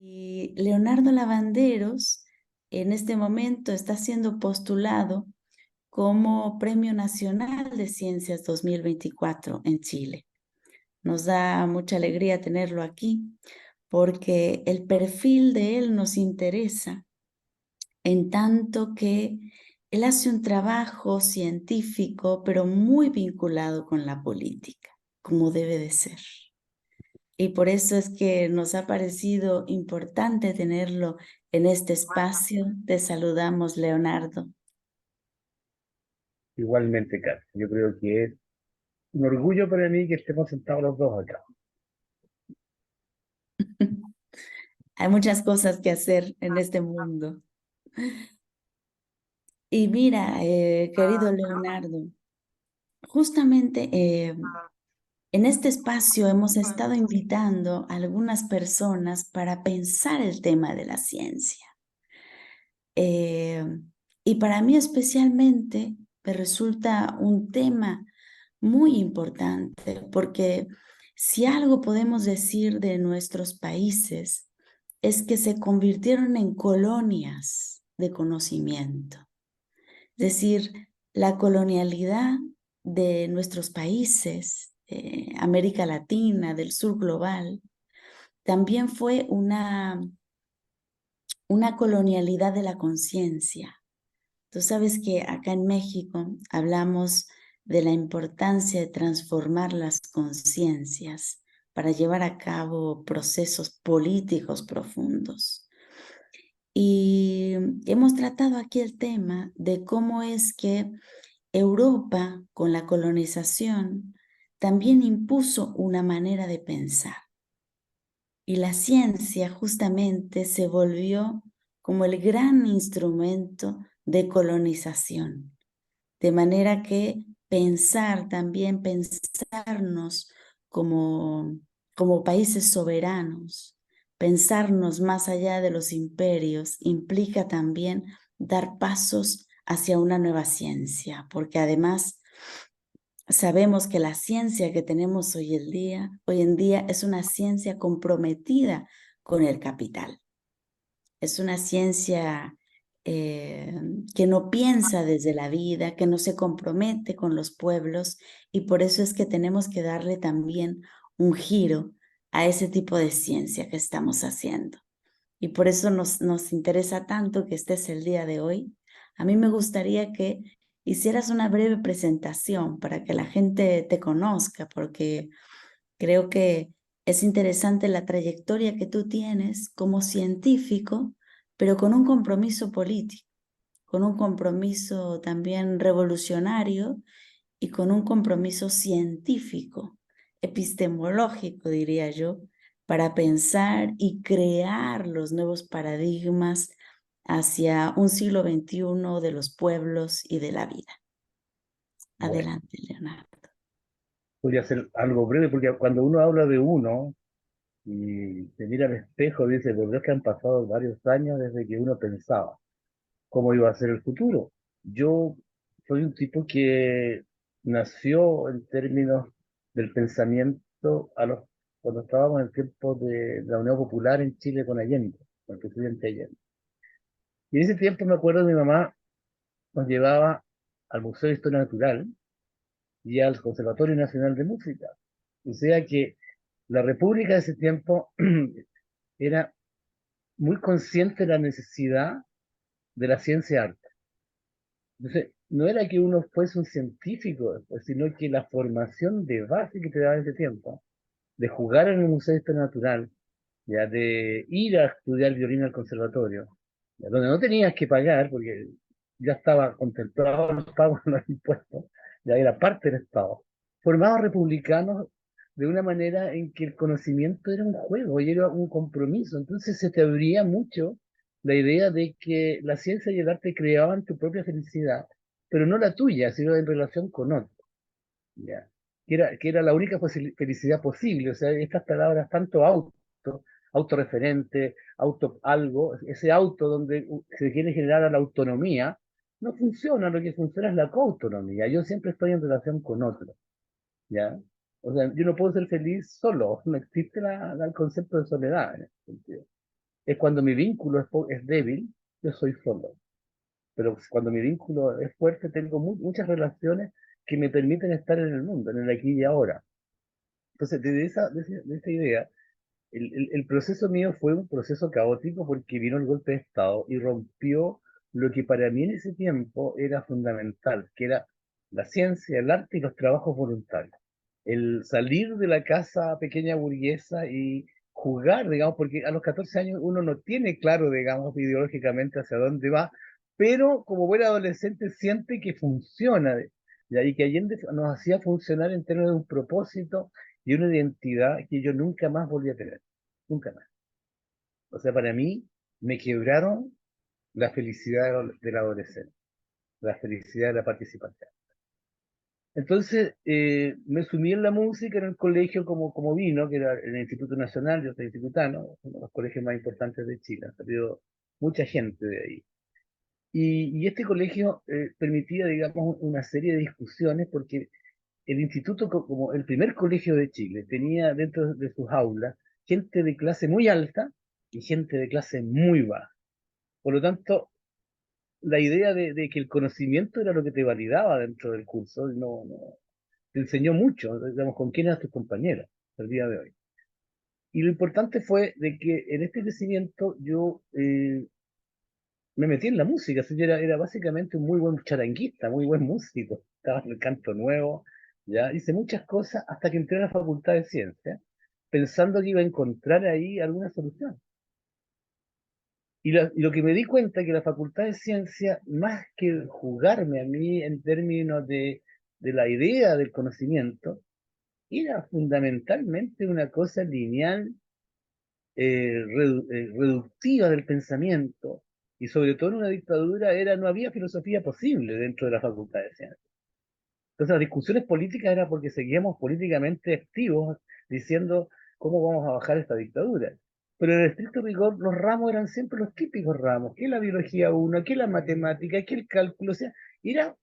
Y Leonardo Lavanderos en este momento está siendo postulado como Premio Nacional de Ciencias 2024 en Chile. Nos da mucha alegría tenerlo aquí porque el perfil de él nos interesa en tanto que él hace un trabajo científico, pero muy vinculado con la política, como debe de ser. Y por eso es que nos ha parecido importante tenerlo en este espacio. Te saludamos, Leonardo. Igualmente, Carlos. Yo creo que es un orgullo para mí que estemos sentados los dos acá. Hay muchas cosas que hacer en este mundo. Y mira, querido Leonardo, justamente en este espacio hemos estado invitando a algunas personas para pensar el tema de la ciencia. Eh, y para mí especialmente me resulta un tema muy importante porque si algo podemos decir de nuestros países es que se convirtieron en colonias de conocimiento. Es decir, la colonialidad de nuestros países, América Latina, del sur global, también fue una colonialidad de la conciencia. Tú sabes que acá en México hablamos de la importancia de transformar las conciencias para llevar a cabo procesos políticos profundos. Y hemos tratado aquí el tema de cómo es que Europa, con la colonización, también impuso una manera de pensar. Y la ciencia justamente se volvió como el gran instrumento de colonización. De manera que también pensarnos como países soberanos, pensarnos más allá de los imperios, implica también dar pasos hacia una nueva ciencia, porque además sabemos que la ciencia que tenemos hoy en día es una ciencia comprometida con el capital. Es una ciencia que no piensa desde la vida, que no se compromete con los pueblos, y por eso es que tenemos que darle también un giro a ese tipo de ciencia que estamos haciendo. Y por eso nos interesa tanto que estés el día de hoy. A mí me gustaría que hicieras una breve presentación para que la gente te conozca, porque creo que es interesante la trayectoria que tú tienes como científico, pero con un compromiso político, con un compromiso también revolucionario y con un compromiso científico, epistemológico, diría yo, para pensar y crear los nuevos paradigmas hacia un siglo XXI de los pueblos y de la vida. Bueno, Adelante, Leonardo. podría ser algo breve porque cuando uno habla de uno y se mira al espejo, dice, pues es que han pasado varios años desde que uno pensaba cómo iba a ser el futuro. Yo soy un tipo que nació en términos del pensamiento cuando estábamos en el tiempo de la Unión Popular en Chile con Allende, con el presidente Allende. Y en ese tiempo me acuerdo mi mamá nos llevaba al Museo de Historia Natural y al Conservatorio Nacional de Música. O sea que la República de ese tiempo era muy consciente de la necesidad de la ciencia-arte. Entonces, no era que uno fuese un científico después, sino que la formación de base que te daba en ese tiempo, de jugar en el Museo de Historia Natural, ya de ir a estudiar violín al conservatorio, ya, donde no tenías que pagar, porque ya estaba contemplado los pagos de los impuestos, ya era parte del Estado. Formados republicanos de una manera en que el conocimiento era un juego y era un compromiso. Entonces se te abría mucho la idea de que la ciencia y el arte creaban tu propia felicidad, pero no la tuya, sino en relación con otro. ¿Ya? Que era la única felicidad posible. O sea, estas palabras, tanto autorreferente, auto algo, ese auto donde se quiere generar la autonomía, no funciona, lo que funciona es la coautonomía. Yo siempre estoy en relación con otro, ¿ya? O sea, yo no puedo ser feliz solo, no existe el concepto de soledad en ese sentido. es cuando mi vínculo es débil, yo soy solo. Pero cuando mi vínculo es fuerte, tengo muchas relaciones que me permiten estar en el mundo, en el aquí y ahora. Entonces, de esa idea, el proceso mío fue un proceso caótico porque vino el golpe de Estado y rompió lo que para mí en ese tiempo era fundamental, que era la ciencia, el arte y los trabajos voluntarios. El salir de la casa pequeña burguesa y jugar, digamos, porque a los 14 años uno no tiene claro, digamos, ideológicamente hacia dónde va, pero como buen adolescente siente que funciona, y que Allende nos hacía funcionar en términos de un propósito y una identidad que yo nunca más volví a tener, nunca más. O sea, para mí me quebraron la felicidad del adolescente, la felicidad de la participación. Entonces, me sumí en la música en el colegio como vino, que era el Instituto Nacional, yo soy institutano, uno de los colegios más importantes de Chile, ha salido mucha gente de ahí. Y este colegio permitía, digamos, una serie de discusiones porque el instituto, como el primer colegio de Chile, tenía dentro de sus aulas gente de clase muy alta y gente de clase muy baja. Por lo tanto, la idea de que el conocimiento era lo que te validaba dentro del curso, no te enseñó mucho, digamos, con quién eran tus compañeros el día de hoy. Y lo importante fue de que en este crecimiento yo me metí en la música, así que era básicamente un muy buen charanguista, muy buen músico. Estaba en el canto nuevo, ya hice muchas cosas hasta que entré a la Facultad de Ciencias, pensando que iba a encontrar ahí alguna solución. Y lo que me di cuenta es que la Facultad de Ciencias, más que jugarme a mí en términos de la idea del conocimiento, era fundamentalmente una cosa lineal, reductiva del pensamiento, y sobre todo en una dictadura no había filosofía posible dentro de la Facultad de Ciencias. Entonces las discusiones políticas era porque seguíamos políticamente activos diciendo cómo vamos a bajar esta dictadura. Pero en el estricto rigor los ramos eran siempre los típicos ramos, que la biología 1, que la matemática, que el cálculo, o sea, era,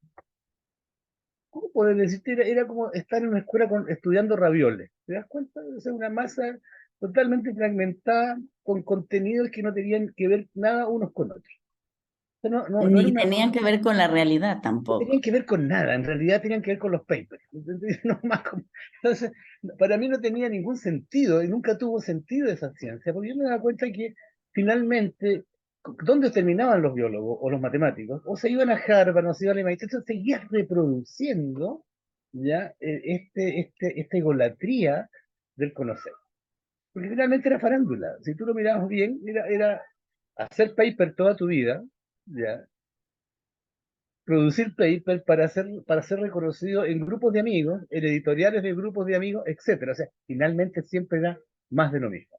¿cómo poder decirte? Era como estar en una escuela estudiando ravioles. ¿Te das cuenta? O sea, una masa totalmente fragmentada con contenidos que no tenían que ver nada unos con otros. O sea, no era Ni una, tenían que ver con la realidad no tenían tampoco. que ver con nada, en realidad tenían que ver con los papers. Entonces, entonces, para mí no tenía ningún sentido y nunca tuvo sentido esa ciencia, porque yo me daba cuenta que finalmente, ¿dónde terminaban los biólogos o los matemáticos? O se iban a Harvard, o se iban a MIT, entonces seguías reproduciendo ya esta egolatría del conocer. Porque finalmente era farándula. Si tú lo mirabas bien, era hacer paper toda tu vida, ¿ya? Producir paper para ser reconocido en grupos de amigos, en editoriales de grupos de amigos, etcétera. O sea, finalmente siempre era más de lo mismo.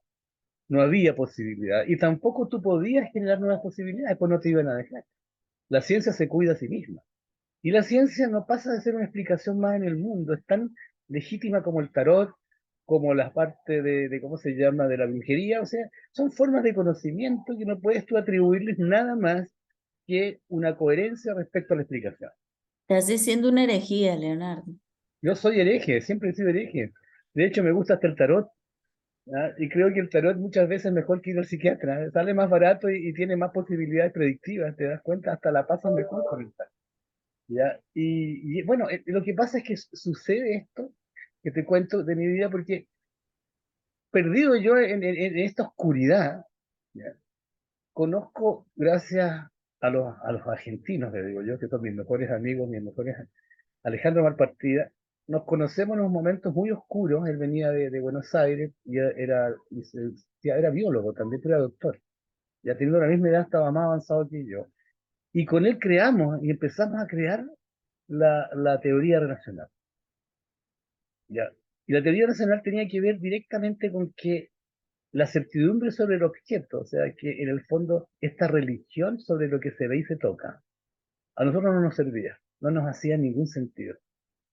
No había posibilidad. Y tampoco tú podías generar nuevas posibilidades, pues no te iban a dejar. La ciencia se cuida a sí misma. Y la ciencia no pasa de ser una explicación más en el mundo. Es tan legítima como el tarot, como la parte ¿cómo se llama?, de la brujería. O sea, son formas de conocimiento que no puedes tú atribuirles nada más que una coherencia respecto a la explicación. Estás diciendo una herejía, Leonardo. Yo soy hereje, siempre he sido hereje. De hecho, me gusta hasta el tarot, ¿ah? Y creo que el tarot muchas veces es mejor que ir al psiquiatra. Sale más barato y tiene más posibilidades predictivas. Te das cuenta, hasta la pasan mejor con el tarot. ¿Ya? Y bueno, lo que pasa es que sucede esto que te cuento de mi vida porque perdido yo en esta oscuridad, ¿ya? Conozco, gracias a los argentinos, le digo yo, que son mis mejores amigos, mis mejores Alejandro Malpartida, nos conocemos en unos momentos muy oscuros. Él venía de Buenos Aires y era biólogo también, pero era doctor. Ya teniendo la misma edad, estaba más avanzado que yo. Y con él creamos y empezamos a crear la teoría relacional. ¿Ya? Y la teoría relacional tenía que ver directamente con que la certidumbre sobre el objeto, o sea, que en el fondo esta religión sobre lo que se ve y se toca, a nosotros no nos servía, no nos hacía ningún sentido.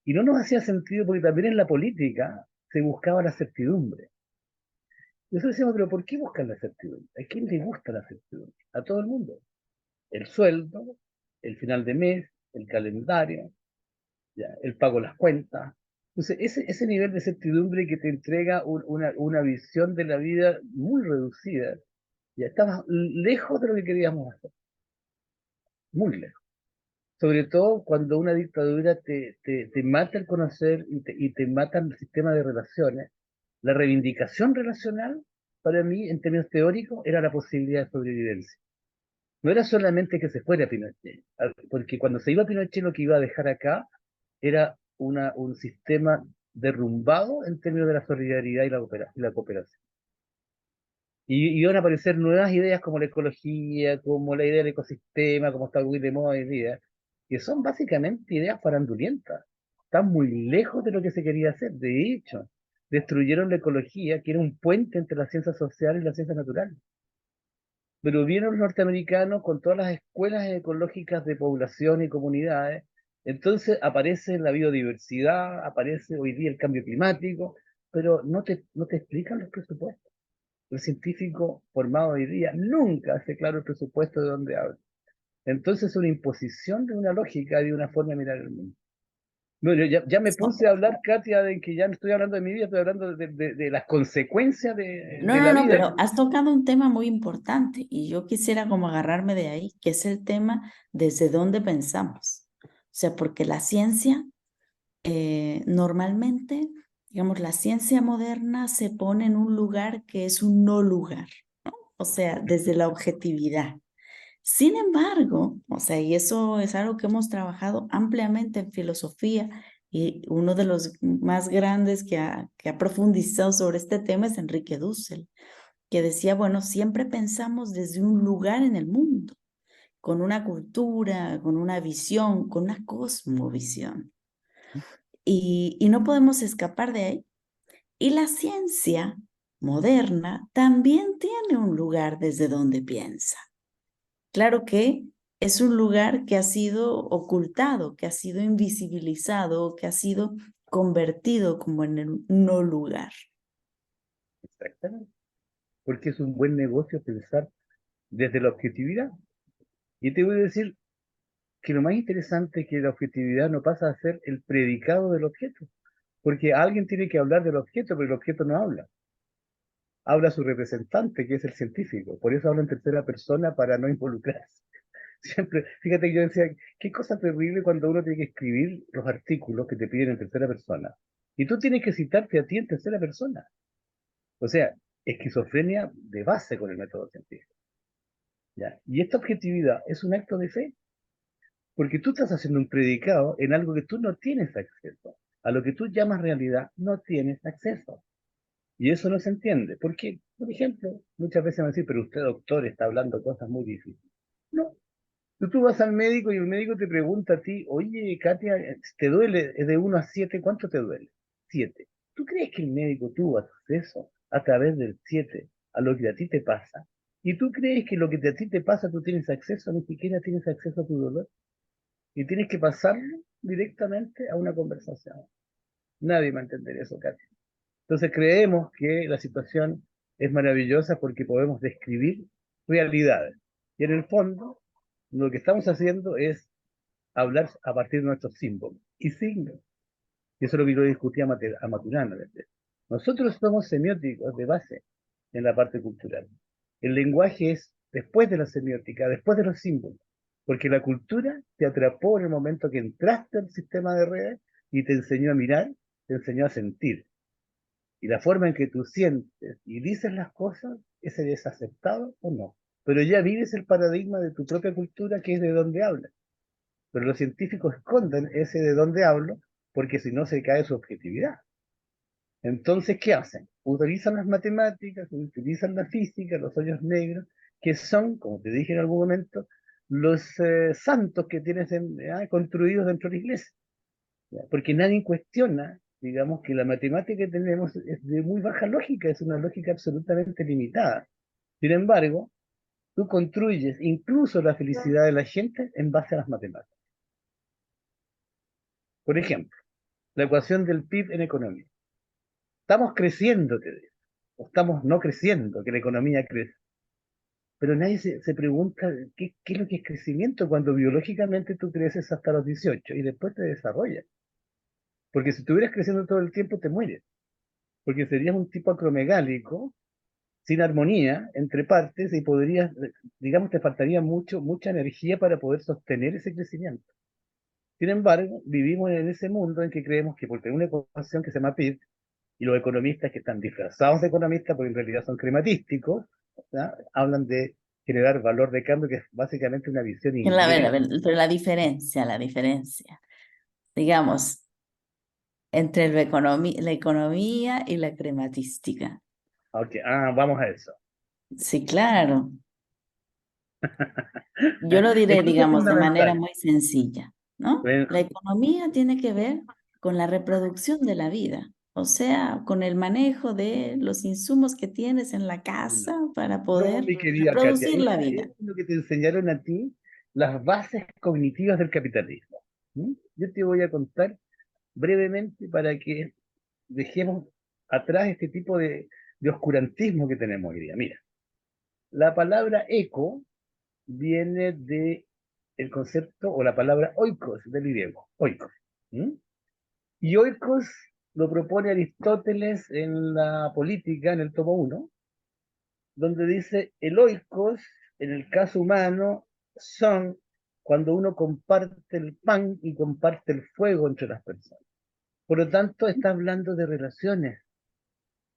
Y no nos hacía sentido porque también en la política se buscaba la certidumbre. Y nosotros decíamos, pero ¿por qué buscan la certidumbre? ¿A quién le gusta la certidumbre? A todo el mundo. El sueldo, el final de mes, el calendario, ya, el pago de las cuentas. Entonces, ese nivel de certidumbre que te entrega una visión de la vida muy reducida, Ya estamos lejos de lo que queríamos hacer, muy lejos. Sobre todo cuando una dictadura te mata el conocer y te mata el sistema de relaciones. La reivindicación relacional, para mí, en términos teóricos, era la posibilidad de sobrevivencia. No era solamente que se fuera Pinochet, porque cuando se iba Pinochet lo que iba a dejar acá era un sistema derrumbado en términos de la solidaridad y la cooperación. Y iban a aparecer nuevas ideas como la ecología, como la idea del ecosistema, como está muy de moda hoy día, que son básicamente ideas farandulentas. Están muy lejos de lo que se quería hacer. De hecho, destruyeron la ecología, que era un puente entre las ciencias sociales y las ciencias naturales. Pero vieron los norteamericanos con todas las escuelas ecológicas de población y comunidades. Entonces aparece la biodiversidad, aparece hoy día el cambio climático, pero no te explican los presupuestos. El científico formado hoy día nunca hace claro el presupuesto de dónde habla. Entonces es una imposición de una lógica, de una forma de mirar el mundo. Bueno, ya me puse a hablar, Katia, de que ya no estoy hablando de mi vida, estoy hablando de las consecuencias No, de no, la no, vida. pero has tocado un tema muy importante y yo quisiera como agarrarme de ahí, que es el tema desde dónde pensamos. O sea, porque la ciencia, normalmente, digamos, la ciencia moderna se pone en un lugar que es un no lugar, ¿no? O sea, desde la objetividad. Sin embargo, o sea, y eso es algo que hemos trabajado ampliamente en filosofía y uno de los más grandes que ha profundizado sobre este tema es Enrique Dussel, que decía, bueno, siempre pensamos desde un lugar en el mundo, con una cultura, con una visión, con una cosmovisión. Y no podemos escapar de ahí. Y la ciencia moderna también tiene un lugar desde donde piensa. Claro que es un lugar que ha sido ocultado, que ha sido invisibilizado, que ha sido convertido como en el no lugar. Exactamente. Porque es un buen negocio pensar desde la objetividad. Y te voy a decir que lo más interesante es que la objetividad no pasa a ser el predicado del objeto. Porque alguien tiene que hablar del objeto, pero el objeto no habla. Habla su representante, que es el científico. Por eso habla en tercera persona para no involucrarse. Siempre, fíjate que yo decía, qué cosa terrible cuando uno tiene que escribir los artículos que te piden en tercera persona. Y tú tienes que citarte a ti en tercera persona. O sea, esquizofrenia de base con el método científico. ¿Ya? Y esta objetividad es un acto de fe, porque tú estás haciendo un predicado en algo que tú no tienes acceso. A lo que tú llamas realidad, no tienes acceso. Y eso no se entiende. Porque, por ejemplo, muchas veces me van a decir, pero usted, doctor, está hablando cosas muy difíciles. No. Tú vas al médico y el médico te pregunta a ti, oye, Katia, ¿te duele? Es de 1 a 7, ¿cuánto te duele? 7. ¿Tú crees que el médico tuvo acceso a través del 7 a lo que a ti te pasa? ¿Y tú crees que lo que a ti te pasa tú tienes acceso? Ni siquiera tienes acceso a tu dolor. Y tienes que pasarlo directamente a una conversación. Nadie va a entender eso, Katia. Entonces creemos que la situación es maravillosa porque podemos describir realidades. Y en el fondo, lo que estamos haciendo es hablar a partir de nuestros símbolos y signos. Y eso es lo que yo discutía a Maturana. ¿Verdad? Nosotros somos semióticos de base en la parte cultural. El lenguaje es después de la semiótica, después de los símbolos. Porque la cultura te atrapó en el momento que entraste al sistema de redes y te enseñó a mirar, te enseñó a sentir. Y la forma en que tú sientes y dices las cosas, ese es aceptado o no. Pero ya vives el paradigma de tu propia cultura, que es de donde hablas. Pero los científicos esconden ese de donde hablo, porque si no se cae su objetividad. Entonces, ¿qué hacen? Utilizan las matemáticas, utilizan la física, los hoyos negros, que son, como te dije en algún momento, los santos que tienes construidos dentro de la iglesia. ¿Ya? Porque nadie cuestiona, digamos, que la matemática que tenemos es de muy baja lógica, es una lógica absolutamente limitada. Sin embargo, tú construyes incluso la felicidad de la gente en base a las matemáticas. Por ejemplo, la ecuación del PIB en economía. Estamos creciendo, te digo, o estamos no creciendo, que la economía crece. Pero nadie se pregunta qué es lo que es crecimiento cuando biológicamente tú creces hasta los 18 y después te desarrollas. Porque si estuvieras creciendo todo el tiempo, te mueres. Porque serías un tipo acromegálico sin armonía entre partes y podrías, digamos, te faltaría mucha energía para poder sostener ese crecimiento. Sin embargo, vivimos en ese mundo en que creemos que por tener una ecuación que se llama PIB, y los economistas que están disfrazados de economistas, porque en realidad son crematísticos, ¿ya? Hablan de generar valor de cambio, que es básicamente una visión inglesa. Pero la diferencia, digamos, entre la economía y la crematística. Ok, vamos a eso. Sí, claro. Yo lo El diré, punto digamos, de manera fundamental. muy sencilla, ¿no? Bueno, La economía tiene que ver con la reproducción de la vida, o sea, con el manejo de los insumos que tienes en la casa para no, poder mi querida Katia, reproducir la vida. es lo que te enseñaron a ti, las bases cognitivas del capitalismo. ¿Mm? Yo te voy a contar brevemente para que dejemos atrás este tipo de oscurantismo que tenemos hoy día. Mira, la palabra eco viene de el concepto o la palabra oikos del griego, oikos. ¿Mm? Y oikos lo propone Aristóteles en la política, en el tomo uno, donde dice el oikos, en el caso humano, son cuando uno comparte el pan y comparte el fuego entre las personas. Por lo tanto, está hablando de relaciones,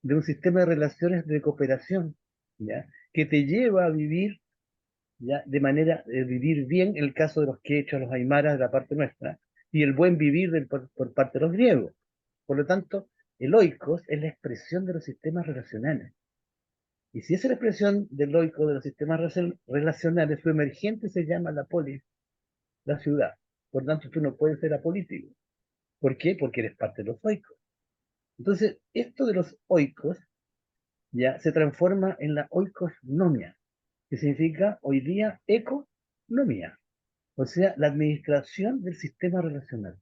de un sistema de relaciones de cooperación, ¿ya? Que te lleva a vivir, ¿ya? De manera de vivir bien, el caso de los quechos, los aymaras de la parte nuestra, y el buen vivir por parte de los griegos. Por lo tanto, el oikos es la expresión de los sistemas relacionales. Y si esa es la expresión del oiko de los sistemas relacionales, su emergente se llama la polis, la ciudad. Por tanto, tú no puedes ser apolítico. ¿Por qué? Porque eres parte de los oikos. Entonces, esto de los oikos ya se transforma en la oikosnomia, que significa hoy día economía, o sea, la administración del sistema relacional.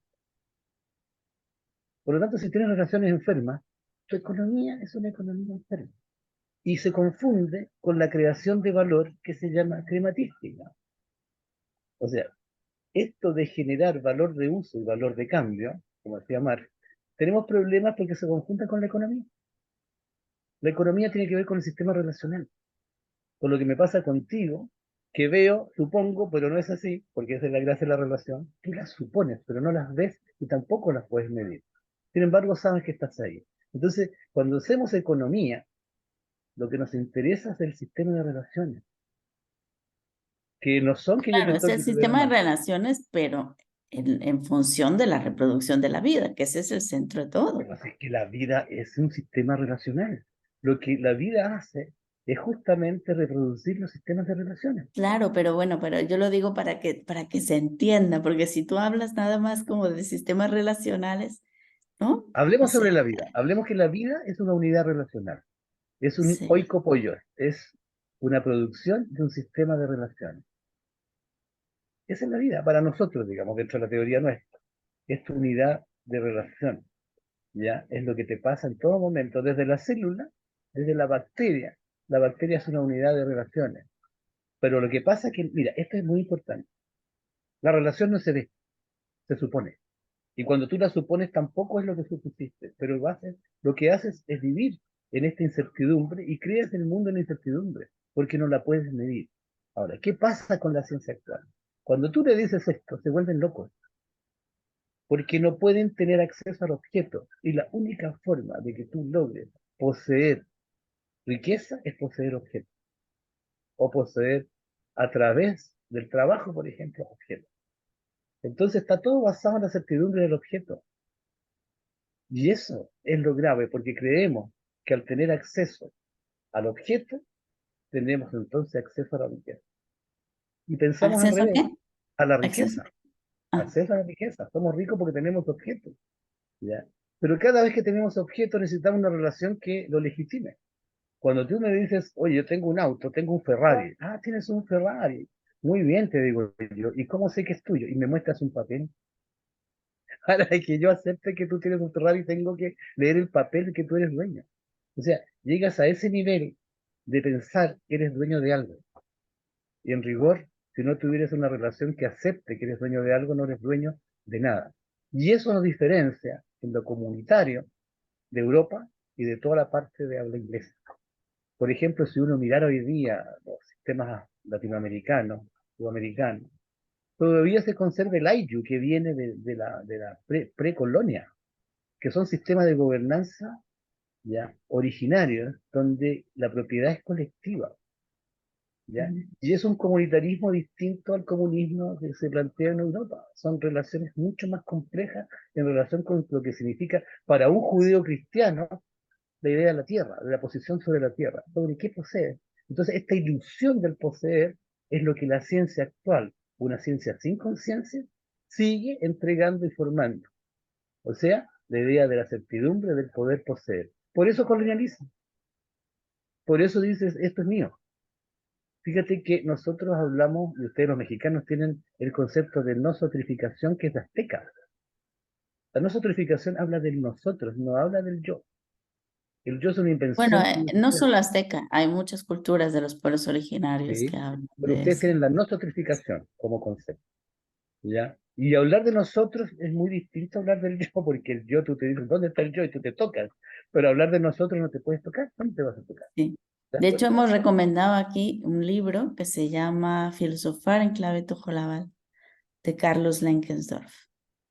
Por lo tanto, si tienes relaciones enfermas, tu economía es una economía enferma. Y se confunde con la creación de valor que se llama crematística. O sea, esto de generar valor de uso y valor de cambio, como decía Marx, tenemos problemas porque se conjunta con la economía. La economía tiene que ver con el sistema relacional, con lo que me pasa contigo, que veo, supongo, pero no es así, porque esa es la gracia de la relación. Tú las supones, pero no las ves y tampoco las puedes medir. Sin embargo, sabes que estás ahí. Entonces, cuando hacemos economía, lo que nos interesa es el sistema de relaciones, que no son que yo te Claro, es toque el y te dé la sistema de mano. relaciones, pero en función de la reproducción de la vida, que ese es el centro de todo. Pero es que la vida es un sistema relacional. Lo que la vida hace es justamente reproducir los sistemas de relaciones. Claro, pero bueno, pero yo lo digo para que se entienda, porque si tú hablas nada más como de sistemas relacionales, ¿no? O Hablemos sea, sobre la vida. Hablemos que la vida es una unidad relacional. Es un sí. oikopollo. Es una producción de un sistema de relaciones. Esa es la vida para nosotros, digamos, dentro de la teoría nuestra. Es tu unidad de relación. ¿Ya? Es lo que te pasa en todo momento, desde la célula, desde la bacteria. La bacteria es una unidad de relaciones. Pero lo que pasa es que, mira, esto es muy importante. La relación no se ve, se supone. Y cuando tú la supones tampoco es lo que supusiste, pero lo que haces es vivir en esta incertidumbre y creas el mundo en incertidumbre, porque no la puedes medir. Ahora, ¿qué pasa con la ciencia actual? Cuando tú le dices esto, se vuelven locos, porque no pueden tener acceso al objeto. Y la única forma de que tú logres poseer riqueza es poseer objetos, o poseer a través del trabajo, por ejemplo, objetos. Entonces está todo basado en la certidumbre del objeto. Y eso es lo grave, porque creemos que al tener acceso al objeto, tenemos entonces acceso a la riqueza. Y pensamos al ¿Acceso a revés, qué? a la Acceso. riqueza, Ah, acceso a la riqueza. Somos ricos porque tenemos objetos, ¿ya? Pero cada vez que tenemos objetos necesitamos una relación que lo legitime. Cuando tú me dices, oye, yo tengo un auto, tengo un Ferrari. Ah, tienes un Ferrari. Muy bien, te digo yo. ¿Y cómo sé que es tuyo? Y me muestras un papel. Para que yo acepte que tú tienes un Ferrari, tengo que leer el papel de que tú eres dueño. O sea, llegas a ese nivel de pensar que eres dueño de algo. Y en rigor, si no tuvieras una relación que acepte que eres dueño de algo, no eres dueño de nada. Y eso nos diferencia en lo comunitario de Europa y de toda la parte de habla inglesa. Por ejemplo, si uno mirara hoy día los sistemas latinoamericanos, sudamericanos, todavía se conserva el ayllu que viene de la precolonia, que son sistemas de gobernanza ya originarios donde la propiedad es colectiva, ¿ya? Ujú. Y es un comunitarismo distinto al comunismo que se plantea en Europa. Son relaciones mucho más complejas en relación con lo que significa para un judío cristiano la idea de la tierra, de la posición sobre la tierra, sobre qué posee. Entonces, esta ilusión del poseer es lo que la ciencia actual, una ciencia sin conciencia, sigue entregando y formando. O sea, la idea de la certidumbre del poder poseer. Por eso colonialismo. Por eso dices, esto es mío. Fíjate que nosotros hablamos, y ustedes los mexicanos tienen el concepto de no sotrificación que es de azteca. La no sotrificación habla del nosotros, no habla del yo. El yo es una Bueno, invención no filosófica. solo azteca, hay muchas culturas de los pueblos originarios que Sí, hablan pero de ustedes eso. tienen la no sotrificación como concepto, ¿ya? Y hablar de nosotros es muy distinto a hablar del yo, porque el yo, tú te dices, ¿dónde está el yo? Y tú te tocas. Pero hablar de nosotros no te puedes tocar, ¿dónde te vas a tocar? Sí. ¿Te das De hecho, cuenta? hemos recomendado aquí un libro que se llama Filosofar en clave tojolabal de Carlos Lenkensdorf.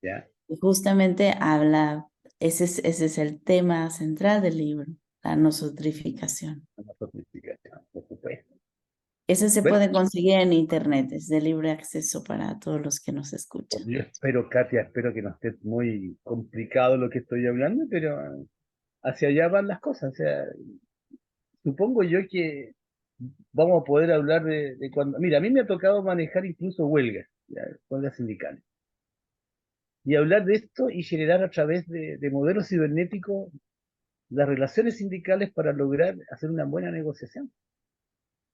¿Ya? Y justamente habla, ese es el tema central del libro, la nosotrificación. La sotrificación, por supuesto. Ese se Bueno, puede conseguir en internet, es de libre acceso para todos los que nos escuchan. yo espero, Katia, espero que no esté muy complicado lo que estoy hablando, pero hacia allá van las cosas. O sea, supongo yo que vamos a poder hablar de cuando... Mira, a mí me ha tocado manejar incluso huelgas, ya, huelgas sindicales. Y hablar de esto y generar a través de modelos cibernéticos las relaciones sindicales para lograr hacer una buena negociación.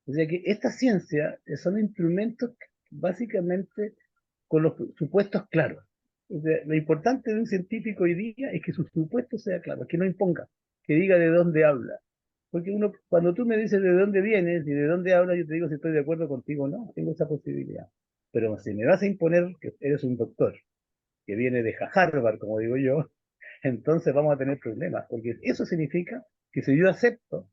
O sea que esta ciencia son instrumentos básicamente con los supuestos claros. O sea, lo importante de un científico hoy día es que su supuesto sea claro, que no imponga, que diga de dónde habla. Porque uno, cuando tú me dices de dónde vienes y de dónde hablas, yo te digo si estoy de acuerdo contigo o no, tengo esa posibilidad. Pero si me vas a imponer que eres un doctor que viene de Harvard, como digo yo, entonces vamos a tener problemas, porque eso significa que si yo acepto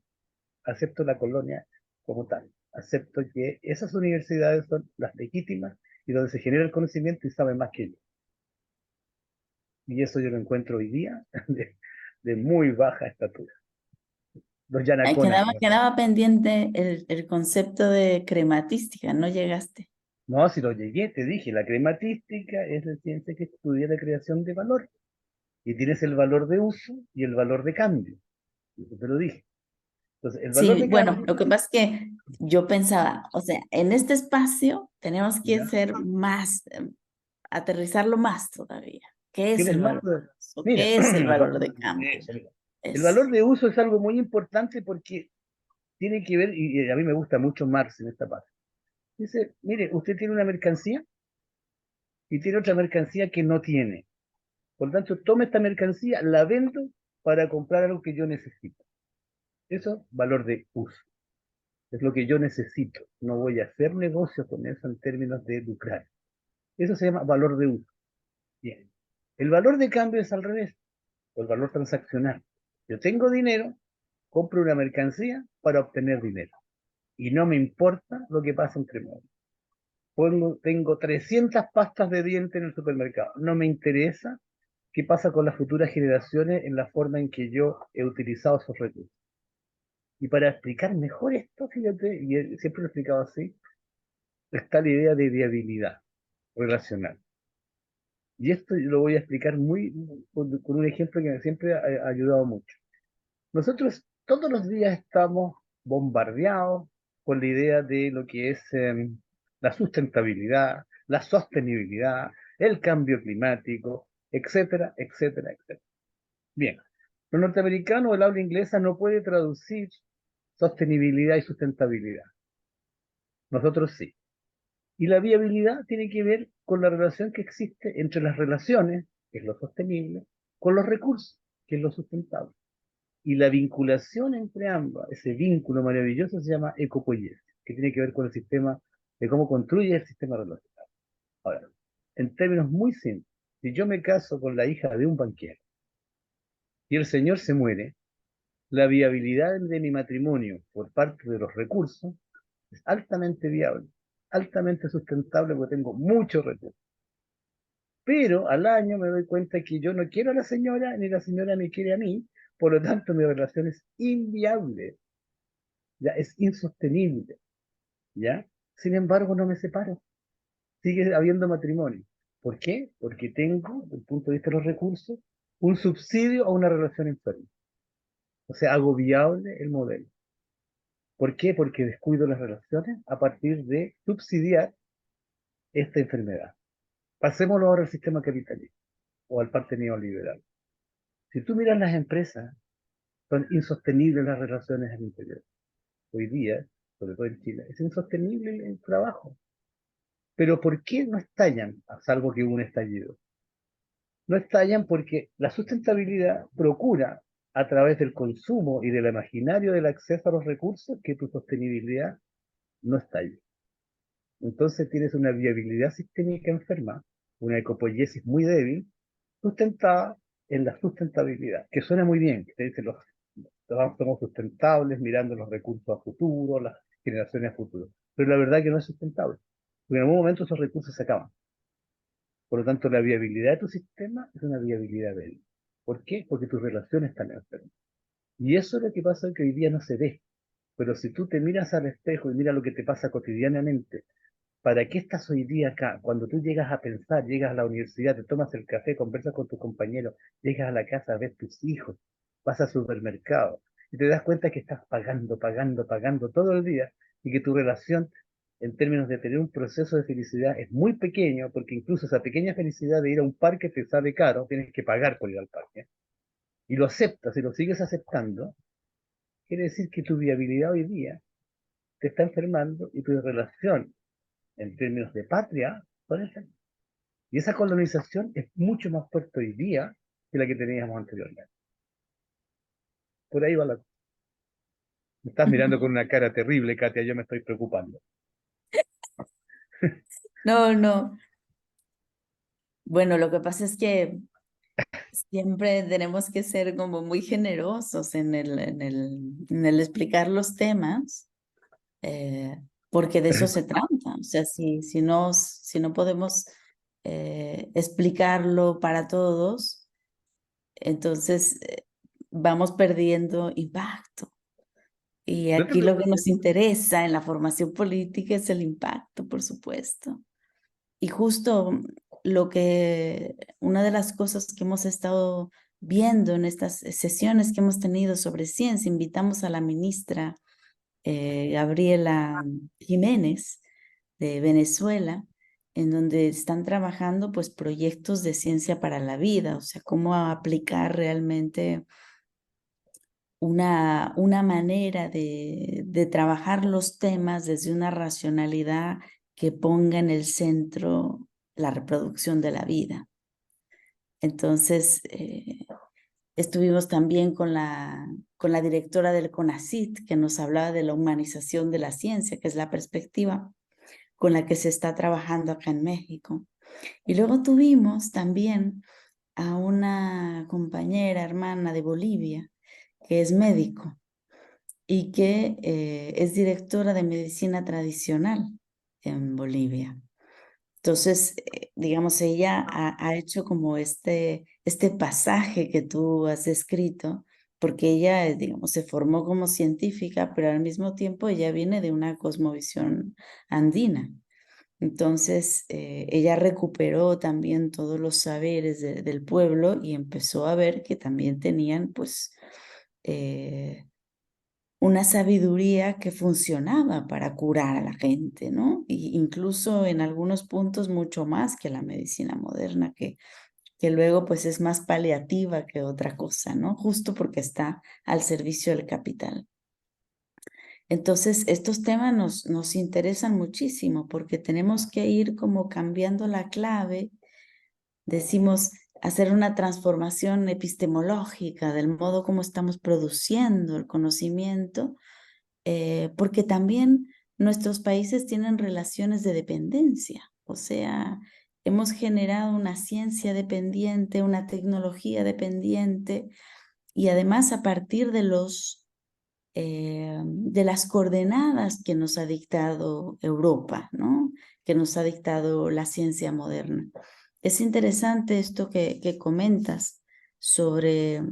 la colonia como tal, acepto que esas universidades son las legítimas y donde se genera el conocimiento y saben más que yo. Y eso yo lo encuentro hoy día de muy baja estatura. Los Ahí yanaconas, quedaba, como tal. quedaba pendiente el concepto de crematística, no llegaste. No, si lo llegué, te dije, la crematística es la ciencia que estudia la creación de valor. Y tienes el valor de uso y el valor de cambio. Eso te lo dije. Entonces, el valor Sí, de bueno, cambio, lo que pasa es que yo pensaba, o sea, en este espacio tenemos que ¿ya? ser más, aterrizarlo más todavía. ¿Qué es Tienes el más. valor de uso? Mira, ¿Qué es el valor de cambio? mira. El valor Es, de uso es algo muy importante porque tiene que ver, y a mí me gusta mucho Marx en esta parte. Dice, mire, usted tiene una mercancía y tiene otra mercancía que no tiene. Por lo tanto, tome esta mercancía, la vendo para comprar algo que yo necesito. Eso, valor de uso. Es lo que yo necesito. No voy a hacer negocio con eso en términos de lucrar. Eso se llama valor de uso. Bien. El valor de cambio es al revés, o el valor transaccional. Yo tengo dinero, compro una mercancía para obtener dinero. Y no me importa lo que pasa entre medio. Tengo 300 pastas de dientes en el supermercado. No me interesa qué pasa con las futuras generaciones en la forma en que yo he utilizado esos recursos. Y para explicar mejor esto, fíjate, y siempre lo he explicado así, está la idea de viabilidad relacional. Y esto lo voy a explicar con un ejemplo que siempre ha ayudado mucho. Nosotros todos los días estamos bombardeados con la idea de lo que es la sustentabilidad, la sostenibilidad, el cambio climático, etcétera, etcétera, etcétera. Bien, los norteamericanos, el habla inglesa no puede traducir sostenibilidad y sustentabilidad. Nosotros sí. Y la viabilidad tiene que ver con la relación que existe entre las relaciones, que es lo sostenible, con los recursos, que es lo sustentable. Y la vinculación entre ambas, ese vínculo maravilloso se llama ecopoiesis, que tiene que ver con el sistema, de cómo construye el sistema relacional. Ahora, en términos muy simples, si yo me caso con la hija de un banquero y el señor se muere, La viabilidad de mi matrimonio por parte de los recursos es altamente viable, altamente sustentable porque tengo muchos recursos. Pero al año me doy cuenta que yo no quiero a la señora, ni la señora me quiere a mí, por lo tanto mi relación es inviable, ya es insostenible, ¿ya? Sin embargo, no me separo, sigue habiendo matrimonio. ¿Por qué? Porque tengo, desde el punto de vista de los recursos, un subsidio a una relación enferma. O sea, hago viable el modelo. ¿Por qué? Porque descuido las relaciones a partir de subsidiar esta enfermedad. Pasémoslo ahora al sistema capitalista o al parte neoliberal. Si tú miras las empresas, son insostenibles las relaciones al interior. Hoy día, sobre todo en Chile, es insostenible el trabajo. Pero ¿por qué no estallan? Salvo que hubo un estallido. No estallan porque la sustentabilidad procura, a través del consumo y del imaginario del acceso a los recursos, que tu sostenibilidad no estalle. Entonces tienes una viabilidad sistémica enferma, una ecopoiesis muy débil, sustentada en la sustentabilidad, que suena muy bien, que te dice los somos sustentables, mirando los recursos a futuro, las generaciones a futuro. Pero la verdad es que no es sustentable, porque en algún momento esos recursos se acaban. Por lo tanto, la viabilidad de tu sistema es una viabilidad débil. ¿Por qué? Porque tus relaciones están enfermas. Y eso es lo que pasa que hoy día no se ve. Pero si tú te miras al espejo y miras lo que te pasa cotidianamente, ¿para qué estás hoy día acá? Cuando tú llegas a pensar, llegas a la universidad, te tomas el café, conversas con tus compañeros, llegas a la casa a ver tus hijos, vas al supermercado y te das cuenta que estás pagando, pagando, pagando todo el día y que tu relación en términos de tener un proceso de felicidad es muy pequeño, porque incluso esa pequeña felicidad de ir a un parque te sale caro, tienes que pagar por ir al parque, y lo aceptas y lo sigues aceptando, quiere decir que tu viabilidad hoy día te está enfermando y tu relación en términos de patria puede enfermar. Y esa colonización es mucho más fuerte hoy día que la que teníamos anteriormente. Por ahí va la cosa. Me estás mirando con una cara terrible, Katia, yo me estoy preocupando. No, no. Bueno, lo que pasa es que siempre tenemos que ser como muy generosos en el explicar los temas, porque de eso se trata. O sea, si no podemos explicarlo para todos, entonces vamos perdiendo impacto. Y No te aquí lo que preocupes. nos interesa en la formación política es el impacto, por supuesto. Y justo una de las cosas que hemos estado viendo en estas sesiones que hemos tenido sobre ciencia, invitamos a la ministra Gabriela Jiménez de Venezuela, en donde están trabajando pues proyectos de ciencia para la vida, o sea, cómo aplicar realmente una manera de trabajar los temas desde una racionalidad que ponga en el centro la reproducción de la vida. Entonces, estuvimos también con la directora del CONACYT, que nos hablaba de la humanización de la ciencia, que es la perspectiva con la que se está trabajando acá en México. Y luego tuvimos también a una compañera, hermana de Bolivia, que es médico y que es directora de medicina tradicional en Bolivia. Entonces, digamos, ella ha hecho como este pasaje que tú has escrito, porque ella, digamos, se formó como científica, pero al mismo tiempo ella viene de una cosmovisión andina. Entonces, ella recuperó también todos los saberes del pueblo y empezó a ver que también tenían, pues, una sabiduría que funcionaba para curar a la gente, ¿no? Y incluso en algunos puntos mucho más que la medicina moderna, que luego pues es más paliativa que otra cosa, ¿no? Justo porque está al servicio del capital. Entonces, estos temas nos interesan muchísimo porque tenemos que ir como cambiando la clave, decimos, hacer una transformación epistemológica del modo como estamos produciendo el conocimiento, porque también nuestros países tienen relaciones de dependencia, o sea, hemos generado una ciencia dependiente, una tecnología dependiente, y además a partir de de las coordenadas que nos ha dictado Europa, ¿no? Que nos ha dictado la ciencia moderna. Es interesante esto que comentas sobre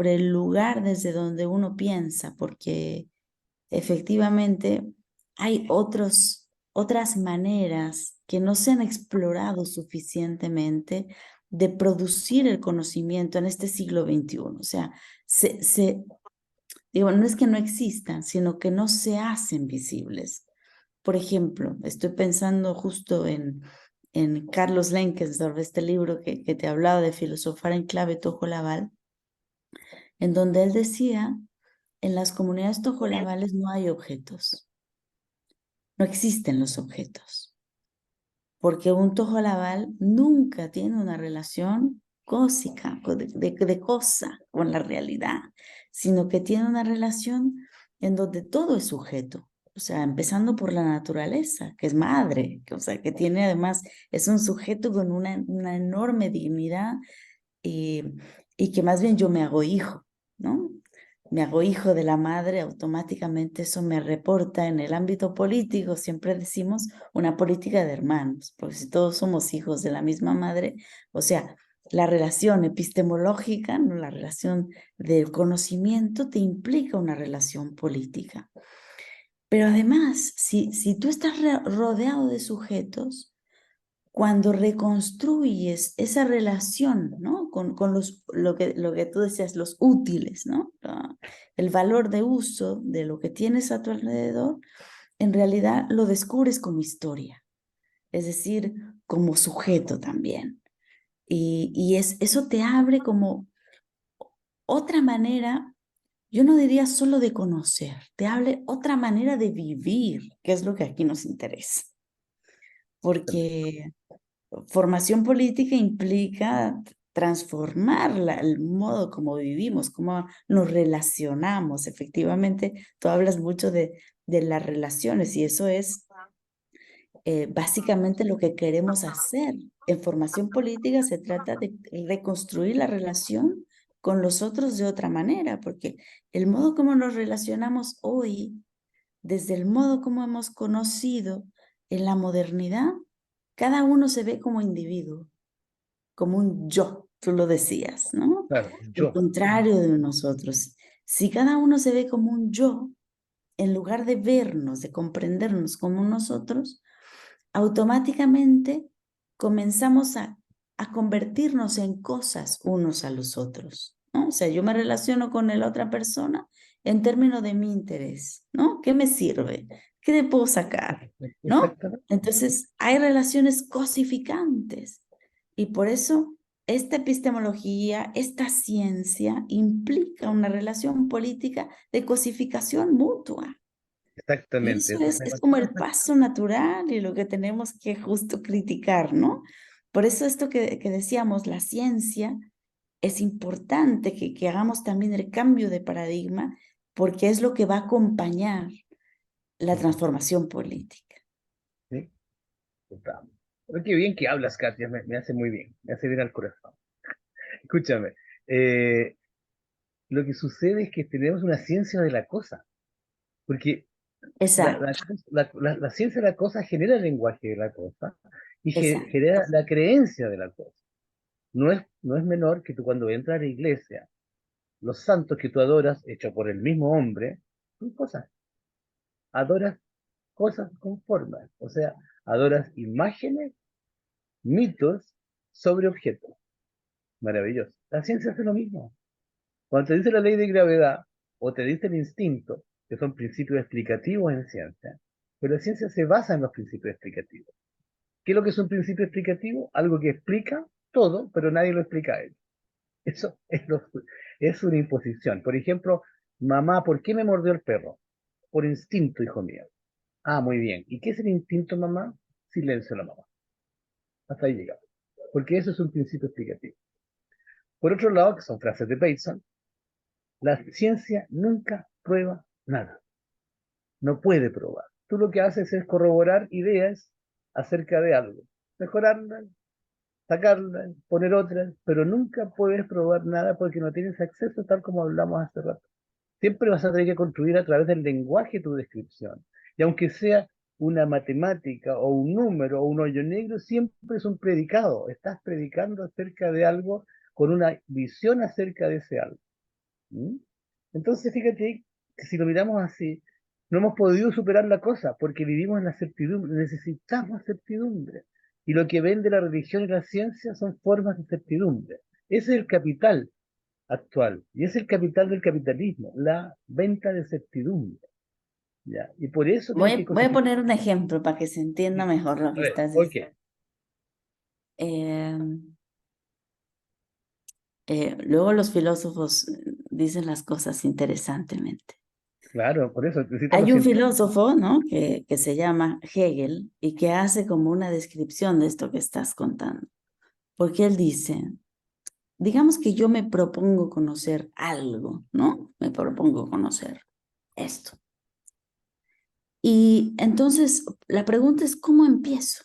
el lugar desde donde uno piensa, porque efectivamente hay otras maneras que no se han explorado suficientemente de producir el conocimiento en este siglo XXI. O sea, digo, no es que no existan, sino que no se hacen visibles. Por ejemplo, estoy pensando justo en Carlos Lenkensdorf, este libro que te hablaba de Filosofar en clave tojolabal, en donde él decía, en las comunidades tojolabales no hay objetos, no existen los objetos, porque un tojolabal nunca tiene una relación cósica, de cosa con la realidad, sino que tiene una relación en donde todo es sujeto. O sea, empezando por la naturaleza, que es madre, o sea, que tiene además, es un sujeto con una enorme dignidad y que más bien yo me hago hijo, ¿no? Me hago hijo de la madre, automáticamente eso me reporta en el ámbito político, siempre decimos una política de hermanos, porque si todos somos hijos de la misma madre, o sea, la relación epistemológica, ¿no? La relación del conocimiento te implica una relación política. Pero además, si tú estás rodeado de sujetos, cuando reconstruyes esa relación, ¿no? Con lo que tú decías, los útiles, ¿no? El valor de uso de lo que tienes a tu alrededor, en realidad lo descubres como historia, es decir, como sujeto también. Y eso te abre como otra manera, yo no diría solo de conocer, te abre otra manera de vivir, que es lo que aquí nos interesa. Porque formación política implica transformar el modo como vivimos, cómo nos relacionamos. Efectivamente, tú hablas mucho de las relaciones y eso es básicamente lo que queremos hacer. En formación política se trata de reconstruir la relación con los otros de otra manera, porque el modo como nos relacionamos hoy, desde el modo como hemos conocido en la modernidad, cada uno se ve como individuo, como un yo, tú lo decías, ¿no? Claro, Lo yo. contrario de nosotros. Si cada uno se ve como un yo, en lugar de vernos, de comprendernos como nosotros, automáticamente comenzamos a convertirnos en cosas unos a los otros, ¿no? O sea, yo me relaciono con la otra persona en términos de mi interés, ¿no? ¿Qué me sirve? ¿Qué le puedo sacar? ¿No? Exactamente. Entonces, hay relaciones cosificantes y por eso esta epistemología, esta ciencia implica una relación política de cosificación mutua. Y Exactamente. eso es como el paso natural y lo que tenemos que justo criticar, ¿no? Por eso esto que decíamos, la ciencia, es importante que hagamos también el cambio de paradigma porque es lo que va a acompañar la transformación política. ¿Sí? Total. Pero qué bien que hablas, Katia, me hace muy bien, me hace bien al corazón. Escúchame, eh, lo que sucede es que tenemos una ciencia de la cosa, porque Exacto, la ciencia de la cosa genera el lenguaje de la cosa y exacto, genera la creencia de la cosa. No es menor que tú cuando entras a la iglesia, los santos que tú adoras, hechos por el mismo hombre, son cosas. Adoras cosas con formas, o sea, adoras imágenes, mitos sobre objetos. Maravilloso. La ciencia hace lo mismo. Cuando te dice la ley de gravedad o te dice el instinto, que son principios explicativos en ciencia, pero la ciencia se basa en los principios explicativos. ¿Qué es lo que es un principio explicativo? Algo que explica todo, pero nadie lo explica a él. Eso es una imposición. Por ejemplo, mamá, ¿por qué me mordió el perro? Por instinto, hijo mío. Ah, muy bien. ¿Y qué es el instinto, mamá? Silencio la mamá. Hasta ahí llegamos. Porque eso es un principio explicativo. Por otro lado, que son frases de Bateson, la ciencia nunca prueba nada. No puede probar. Tú lo que haces es corroborar ideas acerca de algo. Mejorarlas, sacarla, poner otra, pero nunca puedes probar nada porque no tienes acceso tal como hablamos hace rato. Siempre vas a tener que construir a través del lenguaje tu descripción. Y aunque sea una matemática o un número o un hoyo negro, siempre es un predicado. Estás predicando acerca de algo con una visión acerca de ese algo. ¿Mm? Entonces, fíjate que si lo miramos así, no hemos podido superar la cosa porque vivimos en la certidumbre, necesitamos certidumbre. Y lo que vende la religión y la ciencia son formas de certidumbre. Ese es el capital actual y es el capital del capitalismo, la venta de certidumbre. ¿Ya? Y por eso tienes que Voy a cosificar. poner un ejemplo para que se entienda mejor lo A que ver, estás ok, diciendo. Luego los filósofos dicen las cosas interesantemente. claro, por eso necesitan los Hay un científicos. filósofo, ¿no? que se llama Hegel y que hace como una descripción de esto que estás contando. Porque él dice, digamos que yo me propongo conocer algo, ¿no? Me propongo conocer esto. Y entonces la pregunta es, ¿cómo empiezo?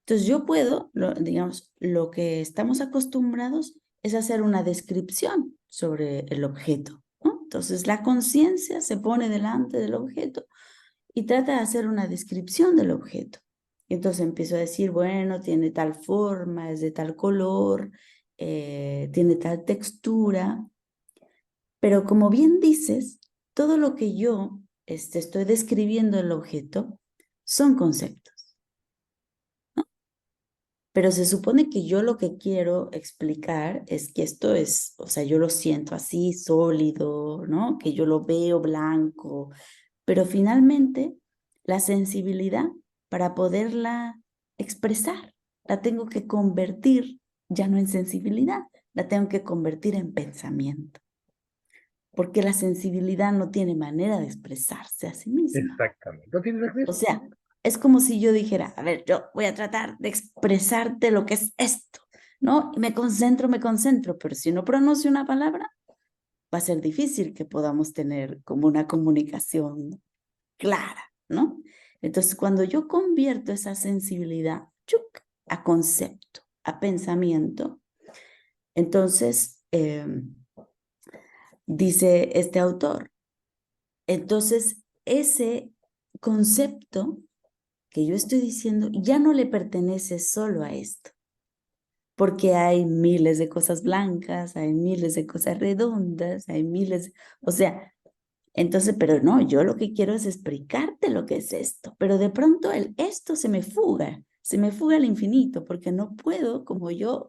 Entonces yo puedo, digamos, lo que estamos acostumbrados es hacer una descripción sobre el objeto, ¿no? Entonces la conciencia se pone delante del objeto y trata de hacer una descripción del objeto. Y entonces empiezo a decir, bueno, tiene tal forma, es de tal color, tiene tal textura, pero como bien dices, todo lo que yo estoy describiendo el objeto son conceptos. Pero se supone que yo lo que quiero explicar es que esto es, o sea, yo lo siento así, sólido, ¿no? Que yo lo veo blanco, pero finalmente la sensibilidad para poderla expresar, la tengo que convertir ya no en sensibilidad, la tengo que convertir en pensamiento, porque la sensibilidad no tiene manera de expresarse a sí misma. Exactamente. ¿No tienes O acceso? sea, es como si yo dijera, a ver, yo voy a tratar de expresarte lo que es esto, ¿no? Y me concentro, pero si no pronuncio una palabra, va a ser difícil que podamos tener como una comunicación clara, ¿no? Entonces, cuando yo convierto esa sensibilidad ¡chuc! A concepto, a pensamiento, entonces, dice este autor, entonces ese concepto que yo estoy diciendo ya no le pertenece solo a esto, porque hay miles de cosas blancas, hay miles de cosas redondas, hay miles, o sea, entonces, pero no, yo lo que quiero es explicarte lo que es esto, pero de pronto el esto se me fuga al infinito, porque no puedo como yo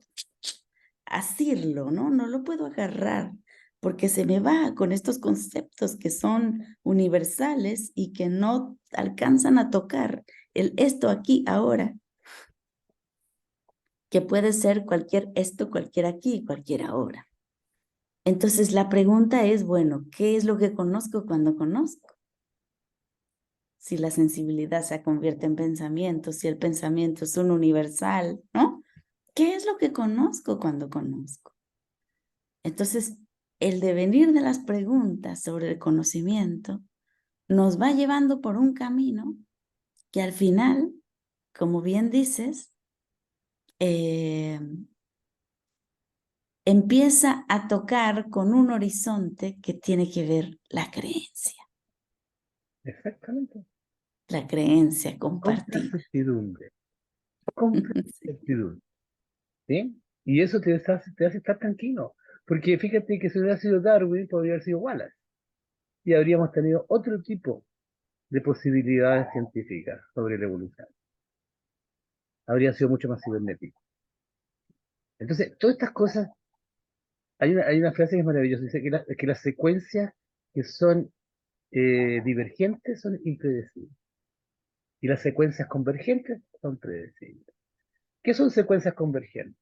asirlo, ¿no? No lo puedo agarrar, porque se me va con estos conceptos que son universales y que no alcanzan a tocar el esto aquí, ahora, que puede ser cualquier esto, cualquier aquí, cualquier ahora. Entonces la pregunta es, bueno, ¿qué es lo que conozco cuando conozco? Si la sensibilidad se convierte en pensamiento, si el pensamiento es un universal, ¿no? ¿Qué es lo que conozco cuando conozco? Entonces, el devenir de las preguntas sobre el conocimiento nos va llevando por un camino que al final, como bien dices, eh, empieza a tocar con un horizonte que tiene que ver Exactamente. la creencia Compra compartida. certidumbre. Compra Sí. certidumbre. ¿Sí? Y eso te hace estar tranquilo. Porque fíjate que si hubiera sido Darwin, podría haber sido Wallace. Y habríamos tenido otro tipo de posibilidades científicas sobre la evolución. Habría sido mucho más cibernético. Entonces, todas estas cosas, hay una frase que es maravillosa, dice que las secuencias que son divergentes son impredecibles y las secuencias convergentes son predecibles. ¿Qué son secuencias convergentes?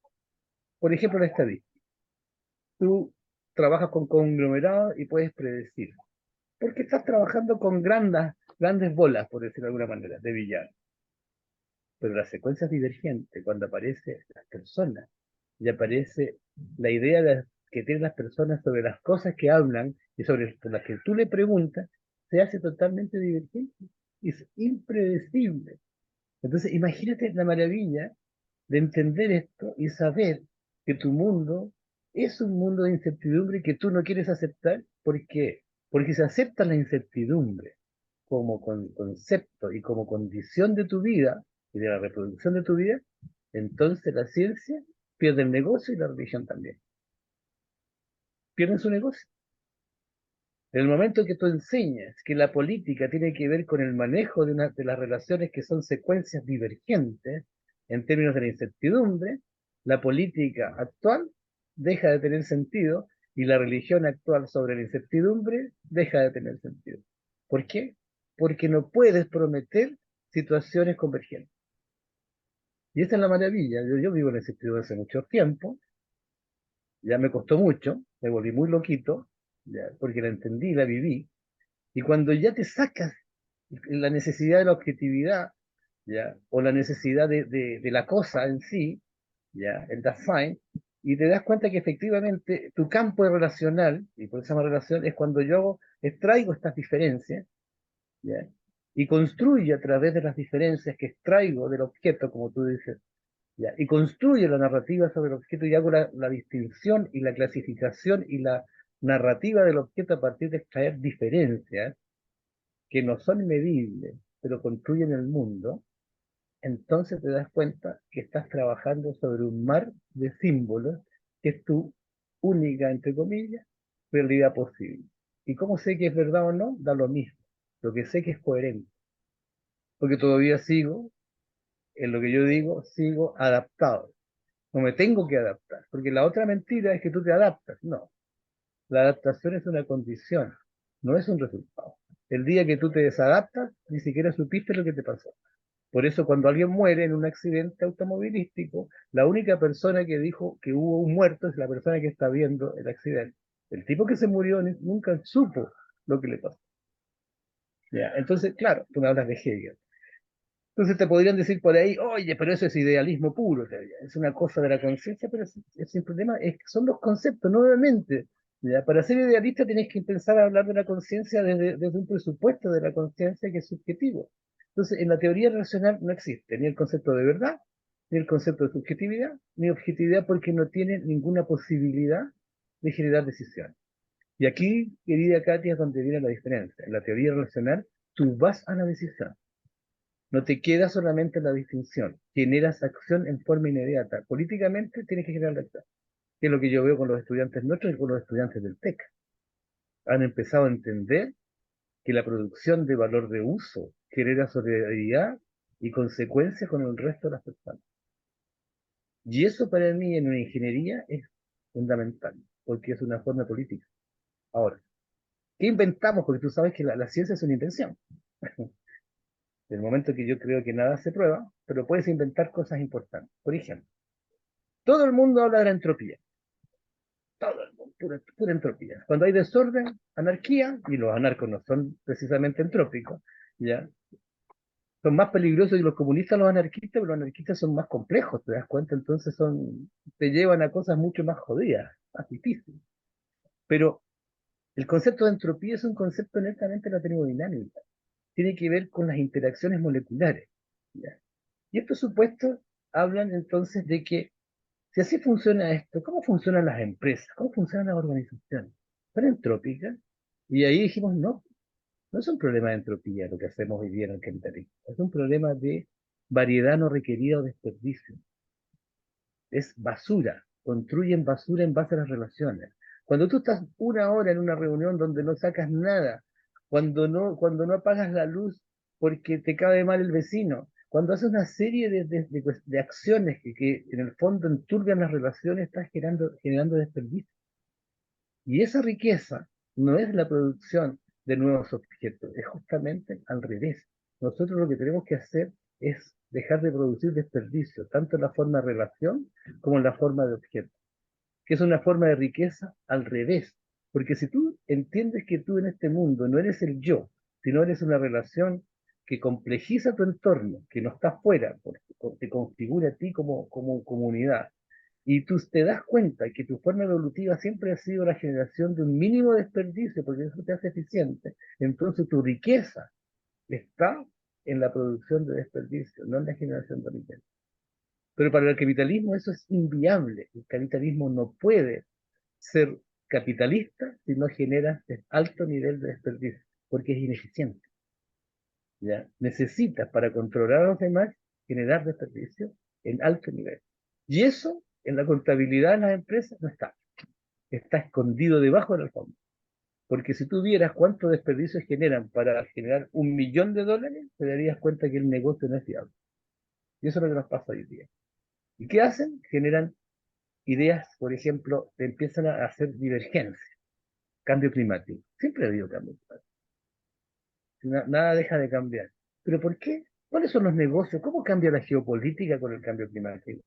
Por ejemplo, la estadística. Tú trabajas con conglomerados y puedes predecir, porque estás trabajando con grandes bolas, por decirlo de alguna manera, de billar. Pero las secuencias divergentes, cuando aparecen las personas y aparece la idea que tienen las personas sobre las cosas que hablan y sobre las que tú le preguntas, se hace totalmente divergente. Es impredecible. Entonces, imagínate la maravilla de entender esto y saber que tu mundo es un mundo de incertidumbre que tú no quieres aceptar. ¿Por qué? Porque si aceptas la incertidumbre como concepto y como condición de tu vida y de la reproducción de tu vida, entonces la ciencia pierde el negocio y la religión también. Pierden su negocio. En el momento que tú enseñas que la política tiene que ver con el manejo de las relaciones que son secuencias divergentes en términos de la incertidumbre, la política actual deja de tener sentido y la religión actual sobre la incertidumbre deja de tener sentido. ¿Por qué? Porque no puedes prometer situaciones convergentes. Y esa es la maravilla. Yo vivo en la incertidumbre hace mucho tiempo, ya me costó mucho, me volví muy loquito, ya, porque la entendí, la viví. Y cuando ya te sacas la necesidad de la objetividad, ¿ya? O la necesidad de la cosa en sí, ¿ya? El Dasein, y te das cuenta que efectivamente tu campo es relacional, y por esa relación es cuando yo extraigo estas diferencias, ¿ya? Y construyo a través de las diferencias que extraigo del objeto, como tú dices, ¿ya? Y construyo la narrativa sobre el objeto y hago la distinción y la clasificación y la narrativa del objeto a partir de extraer diferencias que no son medibles, pero construyen el mundo, entonces te das cuenta que estás trabajando sobre un mar de símbolos que es tu única, entre comillas, realidad posible. ¿Y cómo sé que es verdad o no? Da lo mismo. Lo que sé que es coherente, porque todavía sigo, en lo que yo digo, sigo adaptado. No me tengo que adaptar, porque la otra mentira es que tú te adaptas. No, la adaptación es una condición, no es un resultado. El día que tú te desadaptas, ni siquiera supiste lo que te pasó. Por eso cuando alguien muere en un accidente automovilístico, la única persona que dijo que hubo un muerto es la persona que está viendo el accidente. El tipo que se murió nunca supo lo que le pasó. ¿Ya? Entonces, claro, tú me hablas de Hegel. Entonces te podrían decir por ahí, oye, pero eso es idealismo puro, es una cosa de la conciencia, pero el problema son los conceptos, nuevamente. ¿Ya? Para ser idealista tienes que empezar a hablar de la conciencia desde un presupuesto de la conciencia que es subjetivo. Entonces, en la teoría racional no existe ni el concepto de verdad, ni el concepto de subjetividad, ni objetividad porque no tiene ninguna posibilidad de generar decisiones. Y aquí, querida Katia, es donde viene la diferencia. En la teoría racional, tú vas a la decisión. No te queda solamente la distinción, generas acción en forma inmediata. Políticamente tienes que generar la acción, que es lo que yo veo con los estudiantes nuestros y con los estudiantes del TEC. Han empezado a entender que la producción de valor de uso genera solidaridad y consecuencias con el resto de las personas. Y eso para mí en una ingeniería es fundamental, porque es una forma política. Ahora, ¿qué inventamos? Porque tú sabes que la ciencia es una invención. Del momento que yo creo que nada se prueba, pero puedes inventar cosas importantes. Por ejemplo, todo el mundo habla de la entropía. Todo el mundo, pura entropía. Cuando hay desorden, anarquía, y los anarcos no son precisamente entrópicos, ¿ya? Son más peligrosos y los comunistas los anarquistas, pero los anarquistas son más complejos, ¿te das cuenta? Entonces te llevan a cosas mucho más jodidas, más difíciles. Pero el concepto de entropía es un concepto netamente de la termodinámica. Tiene que ver con las interacciones moleculares, ¿ya? Y estos supuestos hablan entonces de que si así funciona esto, ¿cómo funcionan las empresas? ¿Cómo funcionan las organizaciones? ¿Son entrópicas? Y ahí dijimos, no, no es un problema de entropía lo que hacemos hoy día en el capitalismo. Es un problema de variedad no requerida o desperdicio. Es basura. Construyen basura en base a las relaciones. Cuando tú estás una hora en una reunión donde no sacas nada, cuando no apagas la luz porque te cae mal el vecino, cuando haces una serie de acciones que en el fondo enturbian las relaciones, estás generando desperdicio. Y esa riqueza no es la producción de nuevos objetos, es justamente al revés. Nosotros lo que tenemos que hacer es dejar de producir desperdicio, tanto en la forma de relación como en la forma de objeto, que es una forma de riqueza al revés. Porque si tú entiendes que tú en este mundo no eres el yo, sino eres una relación que complejiza tu entorno, que no está fuera, porque te configura a ti como comunidad, y tú te das cuenta que tu forma evolutiva siempre ha sido la generación de un mínimo desperdicio, porque eso te hace eficiente, entonces tu riqueza está en la producción de desperdicio, no en la generación de riqueza. Pero para el capitalismo eso es inviable. El capitalismo no puede ser capitalista si no genera alto nivel de desperdicio, porque es ineficiente. ¿Ya? Necesitas, para controlar a los demás, generar desperdicio en alto nivel. Y eso, en la contabilidad de las empresas, no está. Está escondido debajo de la alfombra. Porque si tú vieras cuántos desperdicios generan para generar $1.000.000, te darías cuenta que el negocio no es viable. Y eso es lo que nos pasa hoy día. ¿Y qué hacen? Generan ideas, por ejemplo, empiezan a hacer divergencia, cambio climático. Siempre ha habido cambio climático. Nada deja de cambiar. ¿Pero por qué? ¿Cuáles son los negocios? ¿Cómo cambia la geopolítica con el cambio climático?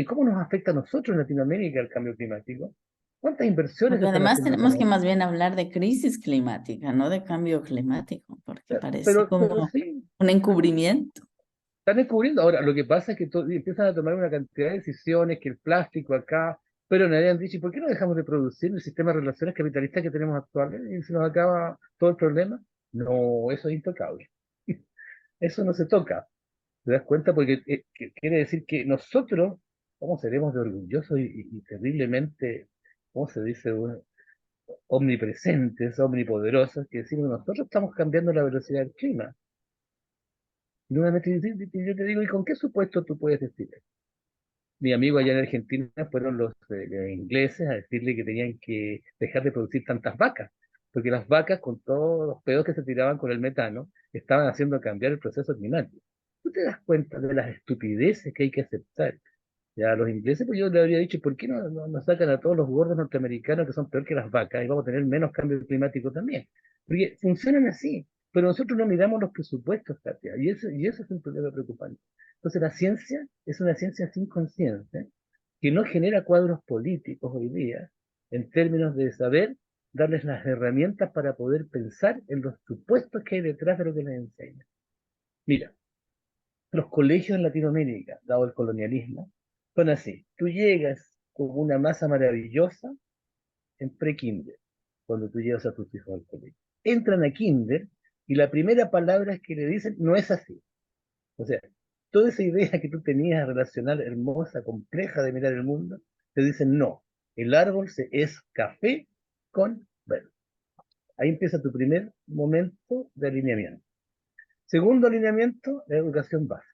¿Cómo nos afecta a nosotros en Latinoamérica el cambio climático? ¿Cuántas inversiones Porque se están además haciendo tenemos para que eso? más bien hablar de crisis climática, no de cambio climático, porque parece Pero como sí, un encubrimiento. están descubriendo. Ahora, lo que pasa es que empiezan a tomar una cantidad de decisiones, que el plástico acá, pero nadie han dicho, ¿y por qué no dejamos de producir el sistema de relaciones capitalistas que tenemos actuales y se nos acaba todo el problema? No, eso es intocable. Eso no se toca. ¿Te das cuenta? Porque que quiere decir que nosotros, ¿cómo seremos de orgullosos y terriblemente, ¿cómo se dice? Omnipresentes, omnipoderosos, que decimos, nosotros estamos cambiando la velocidad del clima. Y nuevamente yo te digo, ¿y con qué supuesto tú puedes decir eso? Mi amigo allá en Argentina fueron los ingleses a decirle que tenían que dejar de producir tantas vacas, porque las vacas, con todos los pedos que se tiraban con el metano, estaban haciendo cambiar el proceso climático. ¿Tú te das cuenta de las estupideces que hay que aceptar? Ya a los ingleses, pues yo le habría dicho, ¿por qué no sacan a todos los gordos norteamericanos que son peor que las vacas y vamos a tener menos cambio climático también? Porque funcionan así, pero nosotros no miramos los presupuestos, Katia, y eso es un problema preocupante. Entonces la ciencia es una ciencia sin conciencia, que no genera cuadros políticos hoy día, en términos de saber darles las herramientas para poder pensar en los supuestos que hay detrás de lo que les enseñan. Mira, los colegios en Latinoamérica, dado el colonialismo, son así. Tú llegas con una masa maravillosa en pre-kinder, cuando tú llevas a tus hijos al colegio. Entran a kinder y la primera palabra que le dicen no es así. O sea, toda esa idea que tú tenías relacional, hermosa, compleja de mirar el mundo, te dicen no. El árbol es café con verde. Ahí empieza tu primer momento de alineamiento. Segundo alineamiento, la educación básica.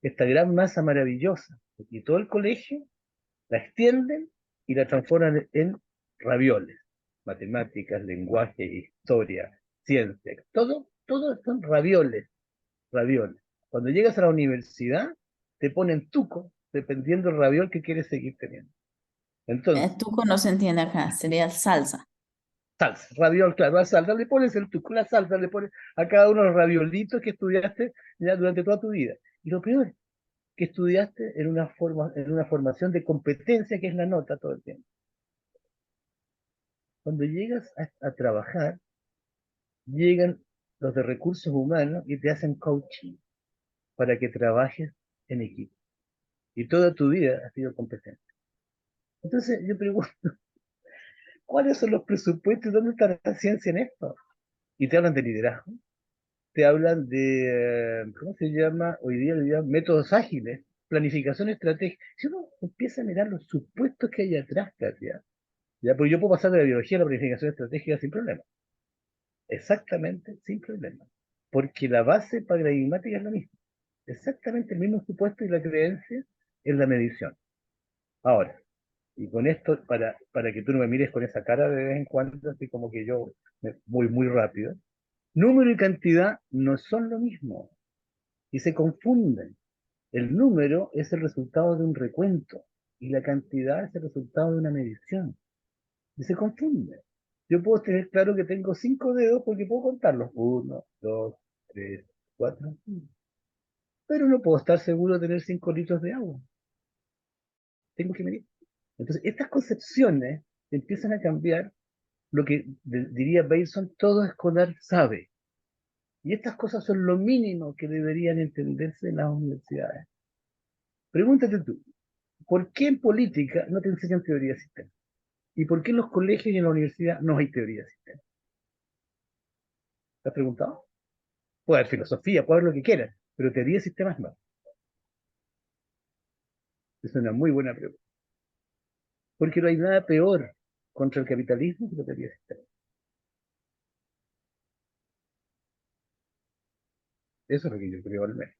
Esta gran masa maravillosa y todo el colegio la extienden y la transforman en ravioles. Matemáticas, lenguaje, historia, ciencia, todo son ravioles, ravioles. Cuando llegas a la universidad, te ponen tuco, dependiendo del raviol que quieres seguir teniendo. Entonces, Tuco no se entiende acá, sería salsa. salsa, raviol, claro, a salsa le pones el tuco, la salsa le pones a cada uno de los raviolitos que estudiaste ya durante toda tu vida. Y lo peor, que estudiaste en una formación de competencia que es la nota todo el tiempo. Cuando llegas a trabajar, llegan los de recursos humanos y te hacen coaching para que trabajes en equipo. Y toda tu vida has sido competente. Entonces yo pregunto, ¿cuáles son los presupuestos? ¿Dónde está la ciencia en esto? Y te hablan de liderazgo, te hablan de, ¿cómo se llama? Hoy día le llaman métodos ágiles, planificación estratégica. Si uno empieza a mirar los supuestos que hay atrás, Katia, ya, pues yo puedo pasar de la biología a la planificación estratégica sin problema. Exactamente, sin problema. Porque la base paradigmática es la misma. Exactamente el mismo supuesto y la creencia en la medición. Ahora, y con esto, para que tú no me mires con esa cara de vez en cuando, así como que yo voy muy rápido, número y cantidad no son lo mismo y se confunden. El número es el resultado de un recuento y la cantidad es el resultado de una medición. Y se confunde. Yo puedo tener claro que tengo 5 dedos porque puedo contarlos. 1, 2, 3, 4, 5. Pero no puedo estar seguro de tener 5 litros de agua. Tengo que medir. Entonces, estas concepciones empiezan a cambiar lo que diría Bateson, todo escolar sabe. Y estas cosas son lo mínimo que deberían entenderse en las universidades. Pregúntate tú, ¿por qué en política no te enseñan teoría de sistemas? ¿Y por qué en los colegios y en la universidad no hay teoría de sistemas? ¿Te has preguntado? Puede haber filosofía, puede haber lo que quieras, pero teoría de sistemas no. Es una muy buena pregunta. Porque no hay nada peor contra el capitalismo que la teoría sistémica. Eso es lo que yo creo al menos.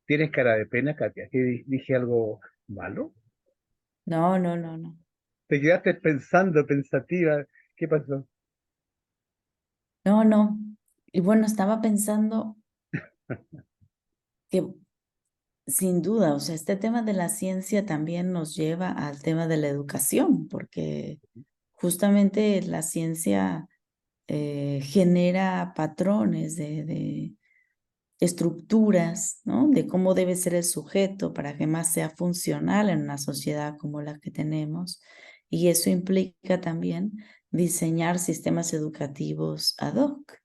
¿Tienes cara de pena, Katia? ¿Que dije algo malo? No, no, no, no. ¿Te quedaste pensando, pensativa? ¿Qué pasó? No, no. Y bueno, estaba pensando que sin duda, o sea, este tema de la ciencia también nos lleva al tema de la educación, porque justamente la ciencia genera patrones de estructuras, ¿no? De cómo debe ser el sujeto para que más sea funcional en una sociedad como la que tenemos. Y eso implica también diseñar sistemas educativos ad hoc,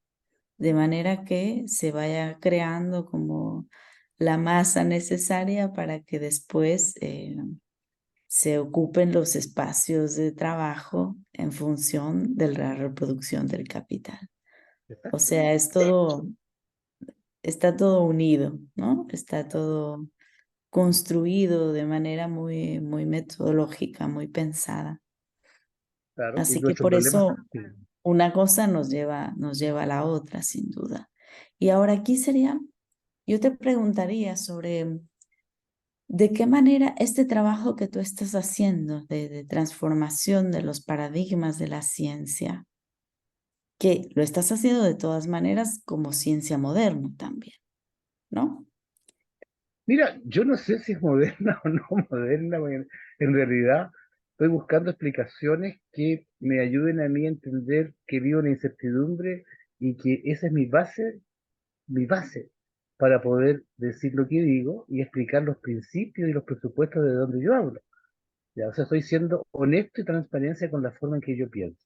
de manera que se vaya creando como la masa necesaria para que después se ocupen los espacios de trabajo en función de la reproducción del capital. O Exacto. sea, es todo, está todo unido, ¿no? Está todo construido de manera muy, muy metodológica, muy pensada. Claro, y Así que nuestro por problema, eso sí. una cosa nos lleva a la otra, sin duda. Y ahora aquí sería, yo te preguntaría sobre de qué manera este trabajo que tú estás haciendo de transformación de los paradigmas de la ciencia, que lo estás haciendo de todas maneras como ciencia moderna también, ¿no? Mira, yo no sé si es moderna o no moderna, porque en realidad estoy buscando explicaciones que me ayuden a mí a entender que vivo en incertidumbre y que esa es mi base para poder decir lo que digo y explicar los principios y los presupuestos de donde yo hablo. Ya, o sea, estoy siendo honesto y transparencia con la forma en que yo pienso.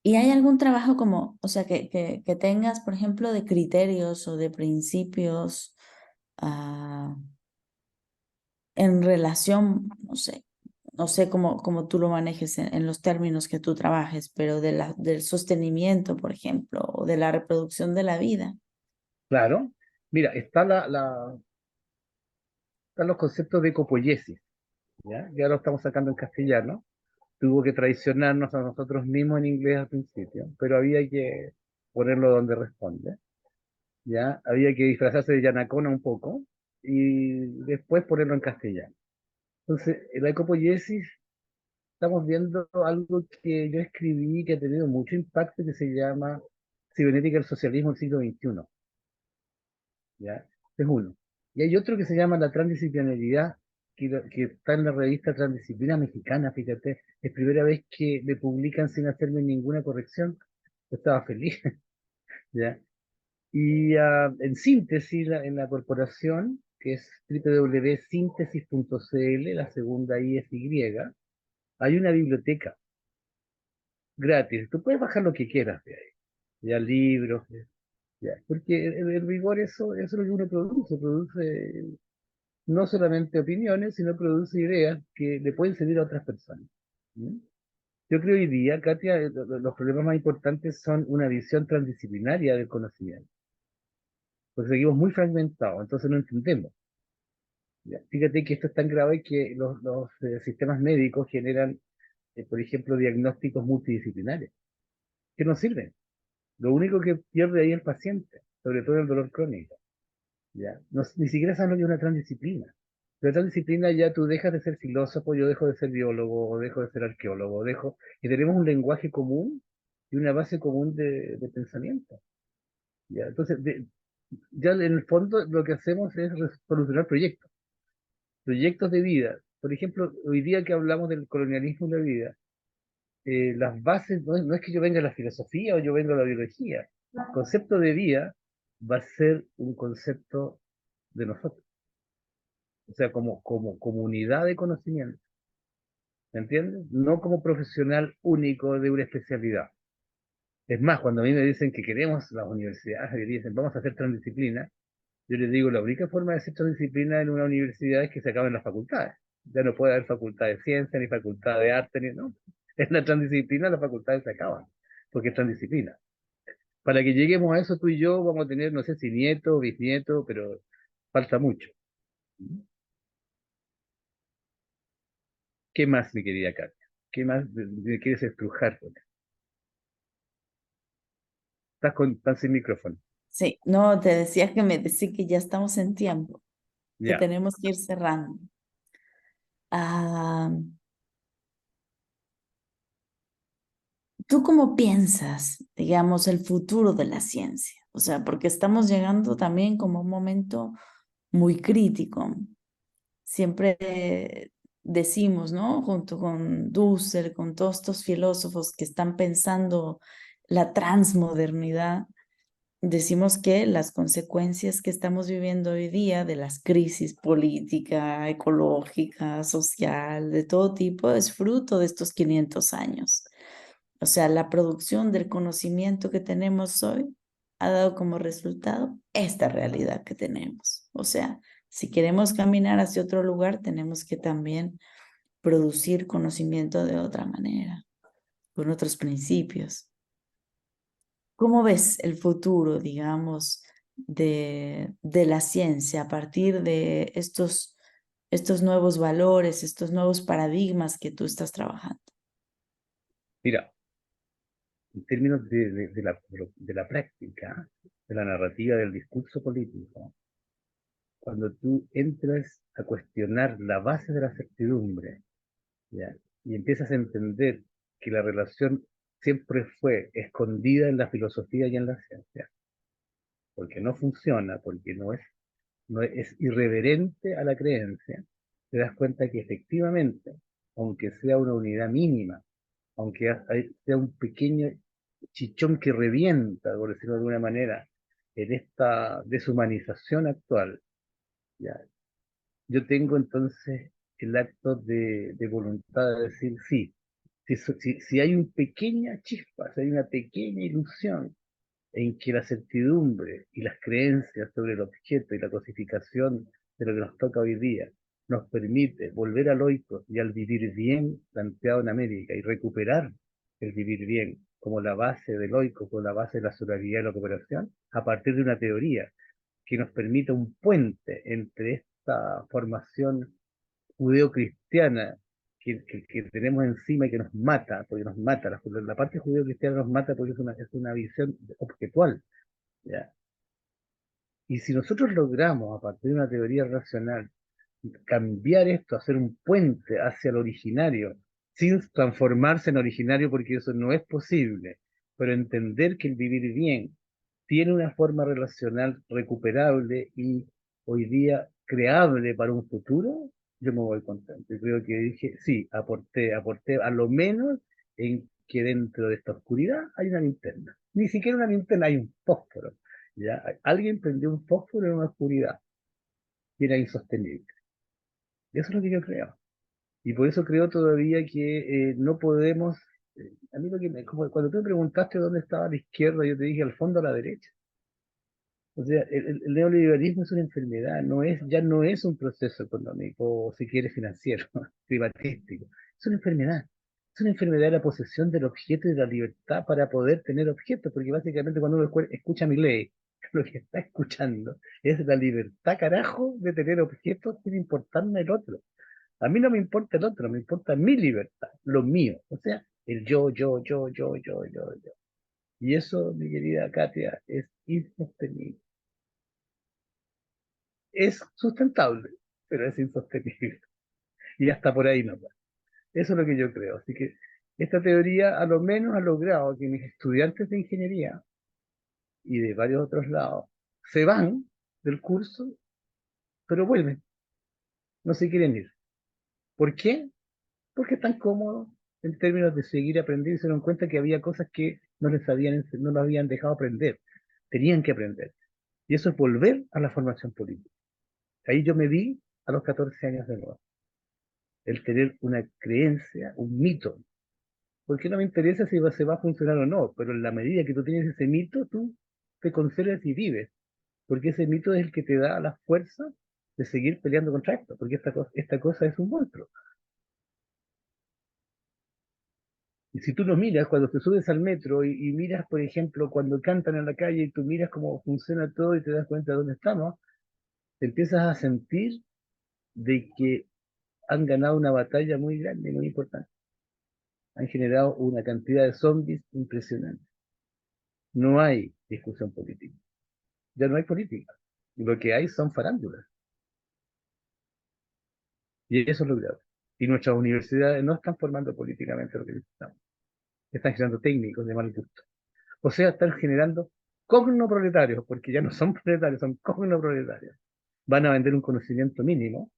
¿Y hay algún trabajo como, o sea, que tengas, por ejemplo, de criterios o de principios ah, en relación, no sé cómo tú lo manejes en los términos que tú trabajes, pero del sostenimiento, por ejemplo, o de la reproducción de la vida? Claro, mira, están los conceptos de copoiesis, ¿ya? Ya lo estamos sacando en castellano. Tuvo que traicionarnos a nosotros mismos en inglés al principio, pero había que ponerlo donde responde, ¿ya? Había que disfrazarse de Yanacona un poco y después ponerlo en castellano. Entonces, en la ecopoiesis estamos viendo algo que yo escribí que ha tenido mucho impacto que se llama Cibernética del Socialismo del siglo XXI, ¿ya? Es uno. Y hay otro que se llama la transdisciplinaridad, que está en la revista Transdisciplina Mexicana, fíjate, es primera vez que me publican sin hacerme ninguna corrección. Yo estaba feliz, ¿ya? Y en síntesis, en la corporación, que es www.síntesis.cl, la segunda I es Y, hay una biblioteca gratis. Tú puedes bajar lo que quieras de ahí, ya libros, ya, porque en rigor eso es lo que uno produce no solamente opiniones, sino produce ideas que le pueden servir a otras personas. ¿Mm? Yo creo hoy día, Katia, los problemas más importantes son una visión transdisciplinaria del conocimiento, porque seguimos muy fragmentados, entonces no entendemos. ¿Ya? Fíjate que esto es tan grave que los sistemas médicos generan, por ejemplo, diagnósticos multidisciplinares, que no sirven. Lo único que pierde ahí es el paciente, sobre todo el dolor crónico. ¿Ya? No, ni siquiera saben lo que es una transdisciplina. La transdisciplina ya tú dejas de ser filósofo, yo dejo de ser biólogo, o dejo de ser arqueólogo, y tenemos un lenguaje común y una base común de pensamiento. ¿Ya? Entonces, ya en el fondo lo que hacemos es solucionar proyectos de vida. Por ejemplo, hoy día que hablamos del colonialismo y la vida, las bases, no es que yo venga a la filosofía o yo venga a la biología. El concepto de vida va a ser un concepto de nosotros, o sea, como comunidad de conocimiento, ¿me entiendes? No como profesional único de una especialidad. Es más, cuando a mí me dicen que queremos las universidades, y dicen vamos a hacer transdisciplina, yo les digo la única forma de hacer transdisciplina en una universidad es que se acaben las facultades. Ya no puede haber facultad de ciencia, ni facultad de arte, ni no. En la transdisciplina las facultades se acaban, porque es transdisciplina. Para que lleguemos a eso, tú y yo vamos a tener, no sé si nieto, bisnieto, pero falta mucho. ¿Qué más, mi querida Katia? ¿Qué más me quieres estrujar? Estás sin micrófono. Sí, no, te decía que me decía que ya estamos en tiempo, que Ya. tenemos que ir cerrando. Ah, ¿tú cómo piensas, digamos, el futuro de la ciencia? O sea, porque estamos llegando también como a un momento muy crítico. Siempre decimos, ¿no? Junto con Dussel, con todos estos filósofos que están pensando la transmodernidad, decimos que las consecuencias que estamos viviendo hoy día de las crisis política, ecológica, social, de todo tipo, es fruto de estos 500 años. O sea, la producción del conocimiento que tenemos hoy ha dado como resultado esta realidad que tenemos. O sea, si queremos caminar hacia otro lugar, tenemos que también producir conocimiento de otra manera, con otros principios. ¿Cómo ves el futuro, digamos, de la ciencia a partir de estos nuevos valores, estos nuevos paradigmas que tú estás trabajando? Mira, en términos de la práctica, de la narrativa del discurso político, cuando tú entras a cuestionar la base de la certidumbre, ¿ya? Y empiezas a entender que la relación siempre fue escondida en la filosofía y en la ciencia, porque no funciona, porque no es irreverente a la creencia, te das cuenta que efectivamente, aunque sea una unidad mínima, aunque sea un pequeño chichón que revienta, por decirlo de alguna manera, en esta deshumanización actual, ¿ya? Yo tengo entonces el acto de voluntad de decir sí. Si hay una pequeña chispa, si hay una pequeña ilusión en que la certidumbre y las creencias sobre el objeto y la cosificación de lo que nos toca hoy día nos permite volver al oikos y al vivir bien planteado en América y recuperar el vivir bien como la base del oikos, como la base de la solidaridad y la cooperación, a partir de una teoría que nos permita un puente entre esta formación judeocristiana que tenemos encima y que nos mata, porque nos mata, la parte judeocristiana nos mata porque es una visión objetual, ¿ya? Y si nosotros logramos, a partir de una teoría racional, cambiar esto, hacer un puente hacia el originario, sin transformarse en originario, porque eso no es posible, pero entender que el vivir bien tiene una forma relacional recuperable y hoy día creable para un futuro, yo me voy contento. Y creo que dije, sí, aporté a lo menos en que dentro de esta oscuridad hay una linterna. Ni siquiera una linterna, hay un fósforo. ¿Ya? Alguien prendió un fósforo en una oscuridad y era insostenible. Y eso es lo que yo creo. Y por eso creo todavía que no podemos. A mí como cuando tú me preguntaste dónde estaba la izquierda, yo te dije al fondo a la derecha. O sea, el neoliberalismo es una enfermedad, ya no es un proceso económico, o si quieres financiero, privatístico. Es una enfermedad. Es una enfermedad de la posesión del objeto y de la libertad para poder tener objetos, porque básicamente cuando uno escucha mi ley, lo que está escuchando es la libertad, carajo, de tener objetos sin importarme el otro. A mí no me importa el otro, me importa mi libertad, lo mío. O sea, el yo. Y eso, mi querida Katia, es insostenible. Es sustentable, pero es insostenible. Y hasta por ahí no va. Eso es lo que yo creo. Así que esta teoría a lo menos ha logrado que mis estudiantes de ingeniería y de varios otros lados se van del curso, pero vuelven, no se quieren ir. ¿Por qué? Porque están cómodos en términos de seguir aprendiendo y se dieron cuenta que había cosas que no nos habían dejado aprender. Tenían que aprender. Y eso es volver a la formación política. Ahí yo me vi a los 14 años de nuevo. El tener una creencia, un mito. Porque no me interesa si se va a funcionar o no, pero en la medida que tú tienes ese mito, tú te conservas y vives. Porque ese mito es el que te da la fuerza de seguir peleando contra esto, porque esta cosa es un monstruo. Y si tú lo miras, cuando te subes al metro y miras, por ejemplo, cuando cantan en la calle y tú miras cómo funciona todo y te das cuenta de dónde estamos, te empiezas a sentir de que han ganado una batalla muy grande, muy importante. Han generado una cantidad de zombies impresionante. No hay discusión política. Ya no hay política. Lo que hay son farándulas. Y eso es lo grave. Y nuestras universidades no están formando políticamente lo que necesitamos. Están generando técnicos de mal gusto. O sea, están generando cognoproletarios, porque ya no son proletarios, son cognoproletarios. Van a vender un conocimiento mínimo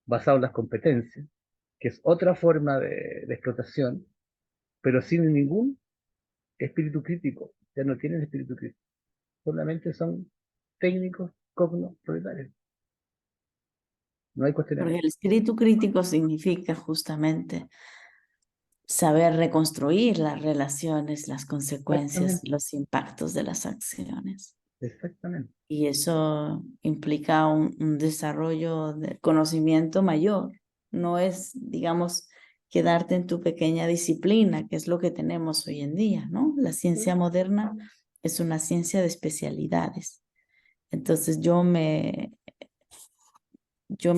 basado en las competencias, que es otra forma de explotación, pero sin ningún espíritu crítico. Ya no tienen espíritu crítico. Solamente son técnicos cognoproletarios. No hay Porque cuestionamiento. el espíritu crítico significa justamente saber reconstruir las relaciones, las consecuencias, Exactamente, los impactos de las acciones. exactamente. Y eso implica un desarrollo de conocimiento mayor. No es, digamos, quedarte en tu pequeña disciplina, que es lo que tenemos hoy en día, ¿no? La ciencia moderna es una ciencia de especialidades. Entonces yo me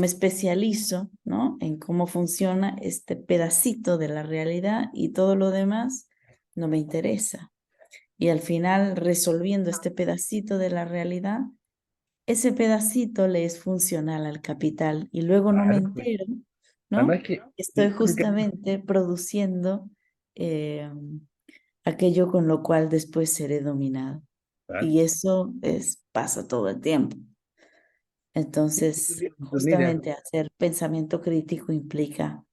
especializo, ¿no? En cómo funciona este pedacito de la realidad y todo lo demás no me interesa. Y al final, resolviendo este pedacito de la realidad, ese pedacito le es funcional al capital y luego no me Claro, pues. entero, Además ¿no? que Estoy lo que justamente produciendo eh, aquello con lo cual después seré dominado. claro. Y eso pasa todo el tiempo. Entonces, Mira, justamente hacer pensamiento crítico implica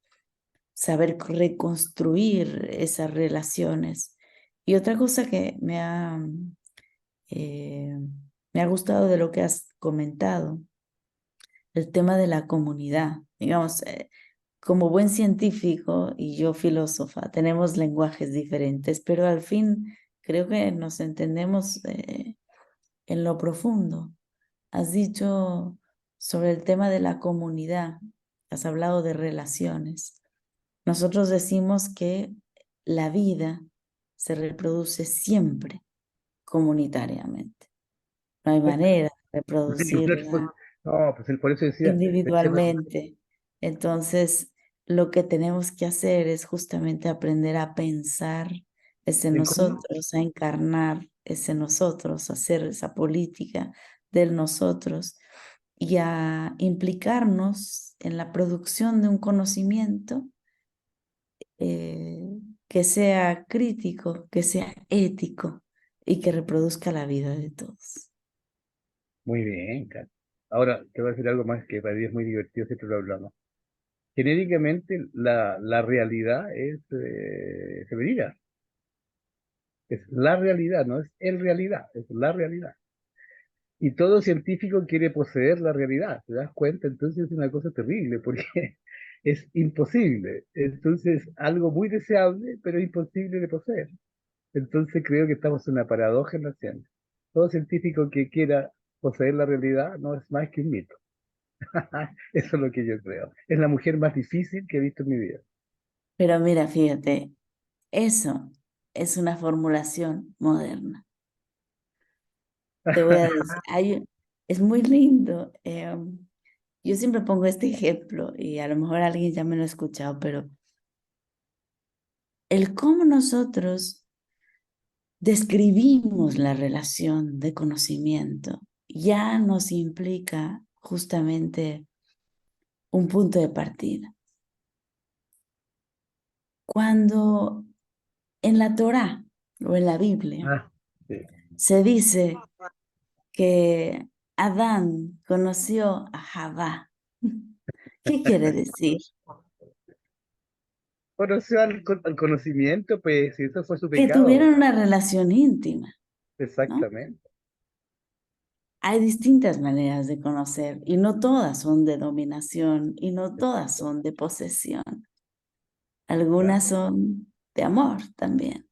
saber reconstruir esas relaciones. Y otra cosa que eh, me ha gustado de lo que has comentado, el tema de la comunidad. Digamos, como buen científico y yo filósofa, tenemos lenguajes diferentes, pero al fin creo que nos entendemos en lo profundo. Has dicho sobre el tema de la comunidad, has hablado de relaciones. Nosotros decimos que la vida se reproduce siempre comunitariamente. No hay manera de reproducirla no, pues por eso decía, pensemos individualmente. Entonces, lo que tenemos que hacer es justamente aprender a pensar ese en común. nosotros, a encarnar ese nosotros, a hacer esa política del nosotros y a implicarnos en la producción de un conocimiento que sea crítico, que sea ético y que reproduzca la vida de todos. Muy bien, Kat. Ahora te voy a decir algo más que para mí es muy divertido, siempre lo hablamos. Genéricamente, la realidad es femenina. Es la realidad, no es el realidad, es la realidad. Y todo científico quiere poseer la realidad, ¿te das cuenta? Entonces es una cosa terrible, porque es imposible. Entonces, algo muy deseable, pero imposible de poseer. Entonces creo que estamos en una paradoja en la ciencia. Todo científico que quiera poseer la realidad no es más que un mito. Eso es lo que yo creo. Es la mujer más difícil que he visto en mi vida. Pero mira, fíjate, eso es una formulación moderna. Te voy a decir, es muy lindo. Yo siempre pongo este ejemplo y a lo mejor alguien ya me lo ha escuchado, pero el cómo nosotros describimos la relación de conocimiento ya nos implica justamente un punto de partida. Cuando en la Torá o en la Biblia Ah, sí. se dice que Adán conoció a Javá, ¿qué quiere decir? Conoció al conocimiento, pues, si eso fue su Que pecado. tuvieron una relación íntima, ¿no? Exactamente. Hay distintas maneras de conocer y no todas son de dominación y no todas Exacto. son de posesión. Algunas Claro. son de amor también.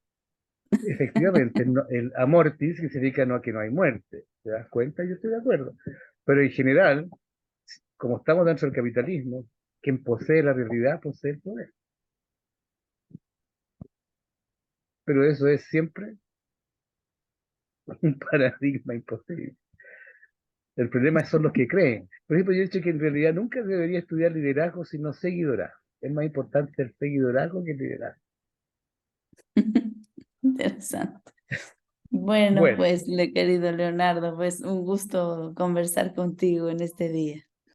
Efectivamente, el amortis que significa no que no hay muerte. ¿Te das cuenta? Yo estoy de acuerdo. Pero en general, como estamos dentro del capitalismo, quien posee la realidad posee el poder. Pero eso es siempre un paradigma imposible. El problema son los que creen. Por ejemplo, yo he dicho que en realidad nunca debería estudiar liderazgo, sino seguidorazgo. Es más importante el seguidorazgo que el liderazgo. Interesante. Bueno, Bueno, pues, querido Leonardo, pues un gusto conversar contigo en este día.